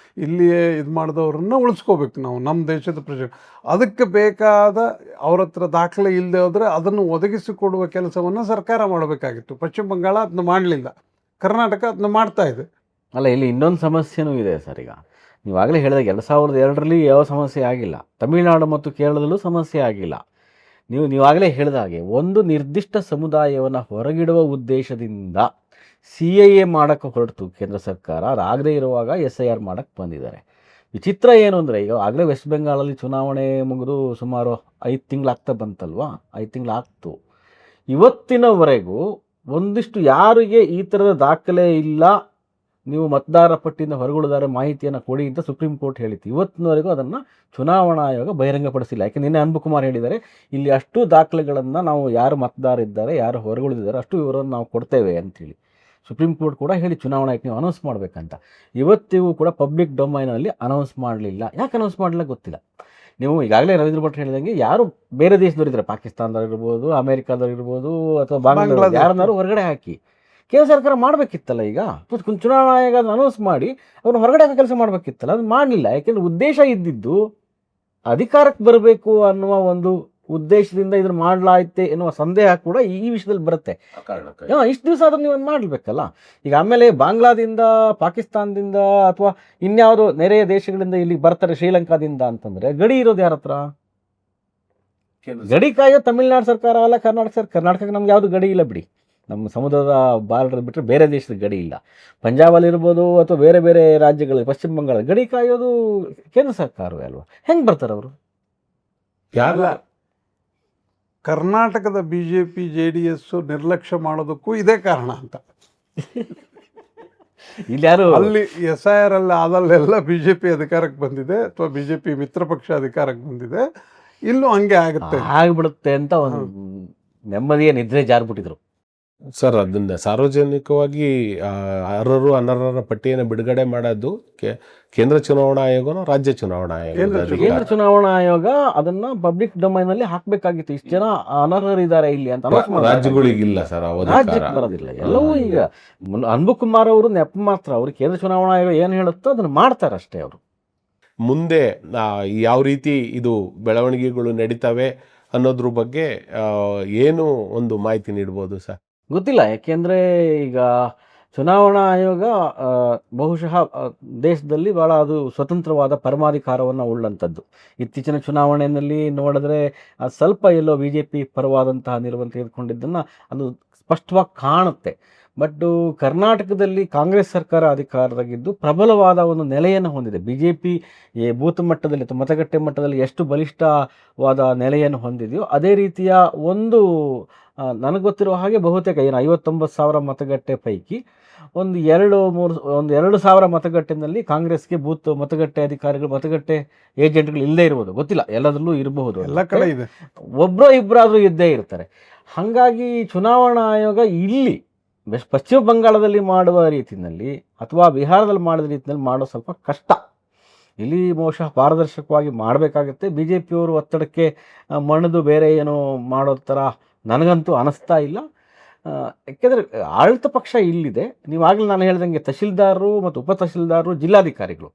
Speaker 2: ಇಲ್ಲಿಯೇ ಇದು ಮಾಡಿದವ್ರನ್ನ ಉಳಿಸ್ಕೋಬೇಕು ನಾವು, ನಮ್ಮ ದೇಶದ ಪ್ರಜೆ. ಅದಕ್ಕೆ ಬೇಕಾದ ಅವ್ರ ಹತ್ರ ದಾಖಲೆ ಇಲ್ಲದೆ ಹೋದರೆ ಅದನ್ನು ಒದಗಿಸಿಕೊಡುವ ಕೆಲಸವನ್ನು ಸರ್ಕಾರ ಮಾಡಬೇಕಾಗಿತ್ತು. ಪಶ್ಚಿಮ ಬಂಗಾಳ ಅದನ್ನ ಮಾಡಲಿಲ್ಲ, ಕರ್ನಾಟಕ ಅದನ್ನ ಮಾಡ್ತಾ ಇದೆ.
Speaker 3: ಅಲ್ಲ, ಇಲ್ಲಿ ಇನ್ನೊಂದು ಸಮಸ್ಯೆನೂ ಇದೆ ಸರ್. ಈಗ ನೀವಾಗಲೇ ಹೇಳಿದಾಗ 2002ರಲ್ಲಿ ಯಾವ ಸಮಸ್ಯೆ ಆಗಿಲ್ಲ, ತಮಿಳುನಾಡು ಮತ್ತು ಕೇರಳದಲ್ಲೂ ಸಮಸ್ಯೆ ಆಗಿಲ್ಲ. ನೀವಾಗಲೇ ಹೇಳಿದ ಹಾಗೆ ಒಂದು ನಿರ್ದಿಷ್ಟ ಸಮುದಾಯವನ್ನು ಹೊರಗಿಡುವ ಉದ್ದೇಶದಿಂದ CIA ಮಾಡೋಕ್ಕೆ ಹೊರಟು ಕೇಂದ್ರ ಸರ್ಕಾರ. ಅದಾಗದೇ ಇರುವಾಗ SIR ಮಾಡೋಕ್ಕೆ ಬಂದಿದ್ದಾರೆ. ವಿಚಿತ್ರ ಏನು ಅಂದರೆ, ಈಗ ಆಗಲೇ ವೆಸ್ಟ್ ಬೆಂಗಾಳಲ್ಲಿ ಚುನಾವಣೆ ಮುಗಿದು ಸುಮಾರು 5 ತಿಂಗಳಾಗ್ತಾ ಬಂತಲ್ವಾ, 5 ತಿಂಗಳಾಗ್ತು. ಇವತ್ತಿನವರೆಗೂ ಒಂದಿಷ್ಟು ಯಾರಿಗೆ ಈ ಥರದ ದಾಖಲೆ ಇಲ್ಲ, ನೀವು ಮತದಾರರ ಪಟ್ಟಿಯಿಂದ ಹೊರಗುಳಿದಾರೆ ಮಾಹಿತಿಯನ್ನು ಕೊಡಿ ಅಂತ ಸುಪ್ರೀಂ ಕೋರ್ಟ್ ಹೇಳಿತ್ತು. ಇವತ್ತಿನವರೆಗೂ ಅದನ್ನು ಚುನಾವಣಾ ಆಯೋಗ ಬಹಿರಂಗಪಡಿಸಿಲ್ಲ. ಯಾಕೆ ನಿನ್ನೆ ಅನ್ಬುಕುಮಾರ್ ಹೇಳಿದ್ದಾರೆ, ಇಲ್ಲಿ ಅಷ್ಟು ದಾಖಲೆಗಳನ್ನು ನಾವು ಯಾರು ಮತದಾರ ಇದ್ದಾರೆ, ಯಾರು ಹೊರಗುಳಿದಿದ್ದಾರೆ ಅಷ್ಟು ವಿವರವನ್ನು ನಾವು ಕೊಡ್ತೇವೆ ಅಂಥೇಳಿ ಸುಪ್ರೀಂ ಕೋರ್ಟ್ ಕೂಡ ಹೇಳಿ ಚುನಾವಣಾ ಆಯೋಗ ನೀವು ಅನೌನ್ಸ್ ಮಾಡಬೇಕಂತ. ಇವತ್ತಿಗೂ ಕೂಡ ಪಬ್ಲಿಕ್ ಡೊಮೈನಲ್ಲಿ ಅನೌನ್ಸ್ ಮಾಡಲಿಲ್ಲ. ಯಾಕೆ ಅನೌನ್ಸ್ ಮಾಡಲಿಲ್ಲ ಗೊತ್ತಿಲ್ಲ. ನೀವು ಈಗಾಗಲೇ ರವೀಂದ್ರ ಭಟ್ ಹೇಳಿದಂಗೆ ಯಾರು ಬೇರೆ ದೇಶದವ್ರು ಇದ್ದಾರೆ, ಪಾಕಿಸ್ತಾನದವ್ರಿರ್ಬೋದು, ಅಮೇರಿಕಾದವ್ರಿರ್ಬೋದು, ಅಥವಾ ಬಾಂಗ್ಲಾದೇಶ, ಯಾರನ್ನಾರು ಹೊರಗಡೆ ಹಾಕಿ ಕೇಂದ್ರ ಸರ್ಕಾರ ಮಾಡಬೇಕಿತ್ತಲ್ಲ. ಈಗ ಚುನಾವಣಾ ಆಯೋಗ ಅದನ್ನು ಅನೌನ್ಸ್ ಮಾಡಿ ಅವ್ರನ್ನ ಹೊರಗಡೆ ಹಾಕೋ ಕೆಲಸ ಮಾಡಬೇಕಿತ್ತಲ್ಲ, ಅದು ಮಾಡಲಿಲ್ಲ. ಯಾಕೆಂದರೆ ಉದ್ದೇಶ ಇದ್ದಿದ್ದು ಅಧಿಕಾರಕ್ಕೆ ಬರಬೇಕು ಅನ್ನುವ ಒಂದು ಉದ್ದೇಶದಿಂದ ಇದನ್ನು ಮಾಡಲಾಯ್ತೆ ಎನ್ನುವ ಸಂದೇಹ ಕೂಡ ಈ ವಿಷಯದಲ್ಲಿ ಬರುತ್ತೆ. ಇಷ್ಟು ದಿವಸ ಆದರೂ ನೀವು ಮಾಡಬೇಕಲ್ಲ. ಈಗ ಆಮೇಲೆ ಬಾಂಗ್ಲಾದಿಂದ, ಪಾಕಿಸ್ತಾನದಿಂದ ಅಥವಾ ಇನ್ಯಾವುದೋ ನೆರೆಯ ದೇಶಗಳಿಂದ ಇಲ್ಲಿ ಬರ್ತಾರೆ, ಶ್ರೀಲಂಕಾದಿಂದ ಅಂತಂದರೆ ಗಡಿ ಇರೋದು ಯಾರ ಹತ್ರ? ಗಡಿ ಕಾಯೋ ತಮಿಳ್ನಾಡು ಸರ್ಕಾರ ಅಲ್ಲ, ಕರ್ನಾಟಕ ಸರ್ಕಾರ. ಕರ್ನಾಟಕಕ್ಕೆ ನಮ್ಗೆ ಯಾವುದು ಗಡಿ ಇಲ್ಲ ಬಿಡಿ, ನಮ್ಮ ಸಮುದ್ರದ ಬಾರ್ಡರ್ ಬಿಟ್ಟರೆ ಬೇರೆ ದೇಶದ ಗಡಿ ಇಲ್ಲ. ಪಂಜಾಬಲ್ಲಿರ್ಬೋದು ಅಥವಾ ಬೇರೆ ಬೇರೆ ರಾಜ್ಯಗಳಲ್ಲಿ, ಪಶ್ಚಿಮ ಬಂಗಾಳ ಗಡಿ ಕಾಯೋದು ಕೇಂದ್ರ ಸರ್ಕಾರವೇ ಅಲ್ವಾ? ಹೆಂಗೆ ಬರ್ತಾರೆ ಅವರು?
Speaker 2: ಯಾರ ಕರ್ನಾಟಕದ BJP JDS ನಿರ್ಲಕ್ಷ್ಯ ಮಾಡೋದಕ್ಕೂ ಇದೇ ಕಾರಣ ಅಂತ.
Speaker 3: ಇಲ್ಲಿ ಯಾರು
Speaker 2: ಅಲ್ಲಿ SIR ಅಲ್ಲಿ ಅದಲ್ಲೆಲ್ಲ BJP ಅಧಿಕಾರಕ್ಕೆ ಬಂದಿದೆ ಅಥವಾ BJP ಮಿತ್ರ ಪಕ್ಷ ಅಧಿಕಾರಕ್ಕೆ ಬಂದಿದೆ, ಇಲ್ಲೂ ಹಂಗೆ ಆಗುತ್ತೆ
Speaker 3: ಆಗಿಬಿಡುತ್ತೆ ಅಂತ ಒಂದು ನೆಮ್ಮದಿಯ ನಿದ್ರೆ ಜಾರ್ಬಿಟ್ಟಿದ್ರು.
Speaker 1: ಸರ್ ಅದನ್ನ ಸಾರ್ವಜನಿಕವಾಗಿ ಅರ್ಹರು ಅನರ್ಹರ ಪಟ್ಟಿಯನ್ನು ಬಿಡುಗಡೆ ಮಾಡೋದು ಕೇಂದ್ರ ಚುನಾವಣಾ ಆಯೋಗನೋ ರಾಜ್ಯ ಚುನಾವಣಾ ಆಯೋಗ?
Speaker 3: ಕೇಂದ್ರ ಚುನಾವಣಾ ಆಯೋಗ ಅದನ್ನ ಪಬ್ಲಿಕ್ ಡೊಮೈನ್ ಅಲ್ಲಿ ಹಾಕ್ಬೇಕಾಗಿತ್ತು. ಇಷ್ಟು ಜನ ಅನರ್ಹರಿದ್ದಾರೆ ಇಲ್ಲಿ ಅಂತ announce ಮಾಡಿದಾಗ
Speaker 1: ರಾಜ್ಯಗಳಿಗಿಲ್ಲ ಸರ್
Speaker 3: ರಾಜ್ಯಕ್ಕೆ ಬರೋದಿಲ್ಲ. ಎಲ್ಲವೂ ಈಗ ಅನ್ಬುಕುಮಾರ್ ಅವರು ನೆಪ ಮಾತ್ರ. ಅವರು ಕೇಂದ್ರ ಚುನಾವಣಾ ಆಯೋಗ ಏನು ಹೇಳುತ್ತೋ ಅದನ್ನ ಮಾಡ್ತಾರೆ ಅಷ್ಟೇ. ಅವರು
Speaker 1: ಮುಂದೆ ಯಾವ ರೀತಿ ಇದು ಬೆಳವಣಿಗೆಗಳು ನಡೀತವೆ ಅನ್ನೋದ್ರ ಬಗ್ಗೆ ಏನು ಒಂದು ಮಾಹಿತಿ ನೀಡ್ಬೋದು ಸರ್?
Speaker 3: ಗೊತ್ತಿಲ್ಲ, ಯಾಕೆಂದರೆ ಈಗ ಚುನಾವಣಾ ಆಯೋಗ ಬಹುಶಃ ದೇಶದಲ್ಲಿ ಭಾಳ ಅದು ಸ್ವತಂತ್ರವಾದ ಪರಮಾಧಿಕಾರವನ್ನು ಉಳ್ಳಂಥದ್ದು. ಇತ್ತೀಚಿನ ಚುನಾವಣೆಯಲ್ಲಿ ನೋಡಿದ್ರೆ ಸ್ವಲ್ಪ ಎಲ್ಲೋ ಬಿ ಜೆ ಪಿ ಪರವಾದಂತಹ ನಿಲುವನ್ನು ತೆಗೆದುಕೊಂಡಿದ್ದನ್ನು ಅದು ಸ್ಪಷ್ಟವಾಗಿ ಕಾಣುತ್ತೆ. ಬಟ್ ಕರ್ನಾಟಕದಲ್ಲಿ ಕಾಂಗ್ರೆಸ್ ಸರ್ಕಾರ ಅಧಿಕಾರದಾಗಿದ್ದು ಪ್ರಬಲವಾದ ಒಂದು ನೆಲೆಯನ್ನು ಹೊಂದಿದೆ. ಬಿ ಜೆ ಪಿ ಬೂತ್ ಮಟ್ಟದಲ್ಲಿ ಅಥವಾ ಮತಗಟ್ಟೆ ಮಟ್ಟದಲ್ಲಿ ಎಷ್ಟು ಬಲಿಷ್ಠವಾದ ನೆಲೆಯನ್ನು ಹೊಂದಿದೆಯೋ ಅದೇ ರೀತಿಯ ಒಂದು ನನಗೆ ಗೊತ್ತಿರುವ ಹಾಗೆ ಬಹುತೇಕ 59,000 ಮತಗಟ್ಟೆ ಪೈಕಿ ಒಂದು 2,000 ಮತಗಟ್ಟೆನಲ್ಲಿ ಕಾಂಗ್ರೆಸ್ಗೆ ಬೂತ್ ಮತಗಟ್ಟೆ ಅಧಿಕಾರಿಗಳು ಮತಗಟ್ಟೆ ಏಜೆಂಟ್ಗಳು ಇಲ್ಲದೇ ಇರ್ಬೋದು, ಗೊತ್ತಿಲ್ಲ, ಎಲ್ಲದರಲ್ಲೂ ಇರಬಹುದು.
Speaker 2: ಎಲ್ಲ ಕಡೆ ಇದೆ,
Speaker 3: ಒಬ್ಬರೋ ಇಬ್ಬರಾದರೂ ಇದ್ದೇ ಇರ್ತಾರೆ. ಹಾಗಾಗಿ ಚುನಾವಣಾ ಆಯೋಗ ಇಲ್ಲಿ ಪಶ್ಚಿಮ ಬಂಗಾಳದಲ್ಲಿ ಮಾಡುವ ರೀತಿಯಲ್ಲಿ ಅಥವಾ ಬಿಹಾರದಲ್ಲಿ ಮಾಡಿದ ರೀತಿಯಲ್ಲಿ ಮಾಡೋ ಸ್ವಲ್ಪ ಕಷ್ಟ. ಇಲ್ಲಿ ಬಹುಶಃ ಪಾರದರ್ಶಕವಾಗಿ ಮಾಡಬೇಕಾಗುತ್ತೆ. ಬಿ ಜೆ ಪಿಯವರು ಒತ್ತಡಕ್ಕೆ ಮಣಿದು ಬೇರೆ ಏನೋ ಮಾಡೋ ಥರ ನನಗಂತೂ ಅನಿಸ್ತಾ ಇಲ್ಲ. ಯಾಕೆಂದರೆ ಆಡಳಿತ ಪಕ್ಷ ಇಲ್ಲಿದೆ. ನೀವಾಗಲೇ ನಾನು ಹೇಳ್ದಂಗೆ ತಹಶೀಲ್ದಾರರು ಮತ್ತು ಉಪ ತಹಶೀಲ್ದಾರರು, ಜಿಲ್ಲಾಧಿಕಾರಿಗಳು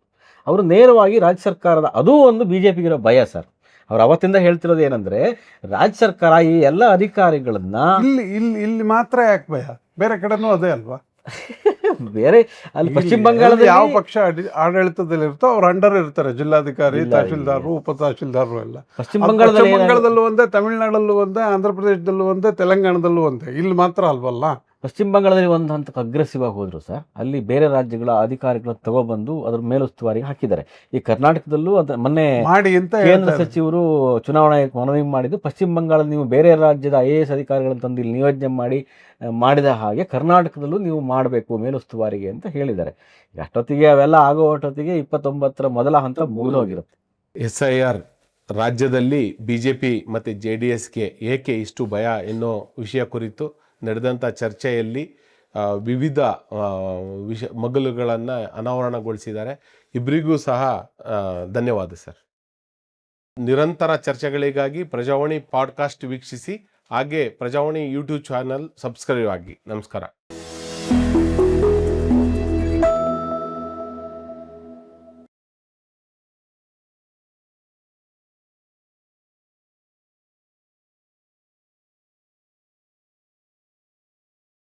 Speaker 3: ಅವರು ನೇರವಾಗಿ ರಾಜ್ಯ ಸರ್ಕಾರದ, ಅದೂ ಒಂದು ಬಿ ಜೆ ಪಿಗಿರೋ ಭಯ ಸರ್. ಅವ್ರು ಅವತ್ತಿಂದ ಹೇಳ್ತಿರೋದು ಏನಂದರೆ ರಾಜ್ಯ ಸರ್ಕಾರ ಈ ಎಲ್ಲ ಅಧಿಕಾರಿಗಳನ್ನ
Speaker 2: ಇಲ್ಲಿ ಮಾತ್ರ ಯಾಕೆ ಭಯ? ಬೇರೆ ಕಡೆನೂ ಅದೇ ಅಲ್ವಾ?
Speaker 3: ಬೇರೆ ಅಲ್ಲಿ ಪಶ್ಚಿಮ ಬಂಗಾಳದಲ್ಲಿ
Speaker 2: ಯಾವ ಪಕ್ಷ ಆಡಳಿತದಲ್ಲಿ ಇರುತ್ತೋ ಅವ್ರ ಅಂಡರ್ ಇರ್ತಾರೆ ಜಿಲ್ಲಾಧಿಕಾರಿ, ತಹಶೀಲ್ದಾರರು, ಉಪ ತಹಶೀಲ್ದಾರರು ಎಲ್ಲ.
Speaker 3: ಪಶ್ಚಿಮ ಬಂಗಾಳದಲ್ಲೂ
Speaker 2: ಒಂದೇ, ತಮಿಳುನಾಡಲ್ಲೂ ಒಂದೇ, ಆಂಧ್ರ ಪ್ರದೇಶದಲ್ಲೂ ಒಂದೇ, ತೆಲಂಗಾಣದಲ್ಲೂ ಒಂದೇ. ಇಲ್ಲಿ ಮಾತ್ರ ಅಲ್ವಲ್ಲ.
Speaker 3: ಪಶ್ಚಿಮ ಬಂಗಾಳದಲ್ಲಿ ಒಂದು ಹಂತಕ್ಕೆ ಅಗ್ರೆಸಿವ್ ಆಗಿ ಹೋದ್ರು ಸರ್. ಅಲ್ಲಿ ಬೇರೆ ರಾಜ್ಯಗಳ ಅಧಿಕಾರಿಗಳನ್ನ ತಗೊಬಂದು ಅದ್ರ ಮೇಲುಸ್ತುವಾರಿಗೆ ಹಾಕಿದ್ದಾರೆ. ಈ ಕರ್ನಾಟಕದಲ್ಲೂ ಅದ್ರ ಮೊನ್ನೆ
Speaker 2: ಮಾಡಿ ಅಂತ
Speaker 3: ಕೇಂದ್ರ ಸಚಿವರು ಚುನಾವಣಾ ಆಯೋಗಕ್ಕೆ ಮನವಿ ಮಾಡಿದ್ದು, ಪಶ್ಚಿಮ ಬಂಗಾಳದಲ್ಲಿ ನೀವು ಬೇರೆ ರಾಜ್ಯದ IAS ಅಧಿಕಾರಿಗಳನ್ನು ತಂದು ಇಲ್ಲಿ ನಿಯೋಜನೆ ಮಾಡಿದ ಹಾಗೆ ಕರ್ನಾಟಕದಲ್ಲೂ ನೀವು ಮಾಡಬೇಕು ಮೇಲುಸ್ತುವಾರಿಗೆ ಅಂತ ಹೇಳಿದ್ದಾರೆ. ಅಷ್ಟೊತ್ತಿಗೆ ಅವೆಲ್ಲ ಆಗೋ ಅಷ್ಟೊತ್ತಿಗೆ 29ರ ಮೊದಲ ಹಂತ ಮುಗಿದೋಗಿರುತ್ತೆ.
Speaker 1: SIR ರಾಜ್ಯದಲ್ಲಿ BJP ಮತ್ತು JDSಗೆ ಏಕೆ ಇಷ್ಟು ಭಯ ಎನ್ನೋ ವಿಷಯ ಕುರಿತು ನಡೆದಂಥ ಚರ್ಚೆಯಲ್ಲಿ ವಿವಿಧ ಮಗ್ಗಲುಗಳನ್ನು ಅನಾವರಣಗೊಳಿಸಿದ್ದಾರೆ. ಇಬ್ಬರಿಗೂ ಸಹ ಧನ್ಯವಾದ ಸರ್. ನಿರಂತರ ಚರ್ಚೆಗಳಿಗಾಗಿ ಪ್ರಜಾವಾಣಿ ಪಾಡ್ಕಾಸ್ಟ್ ವೀಕ್ಷಿಸಿ, ಹಾಗೆ ಪ್ರಜಾವಾಣಿ ಯೂಟ್ಯೂಬ್ ಚಾನಲ್ ಸಬ್ಸ್ಕ್ರೈಬ್ ಆಗಿ. ನಮಸ್ಕಾರ.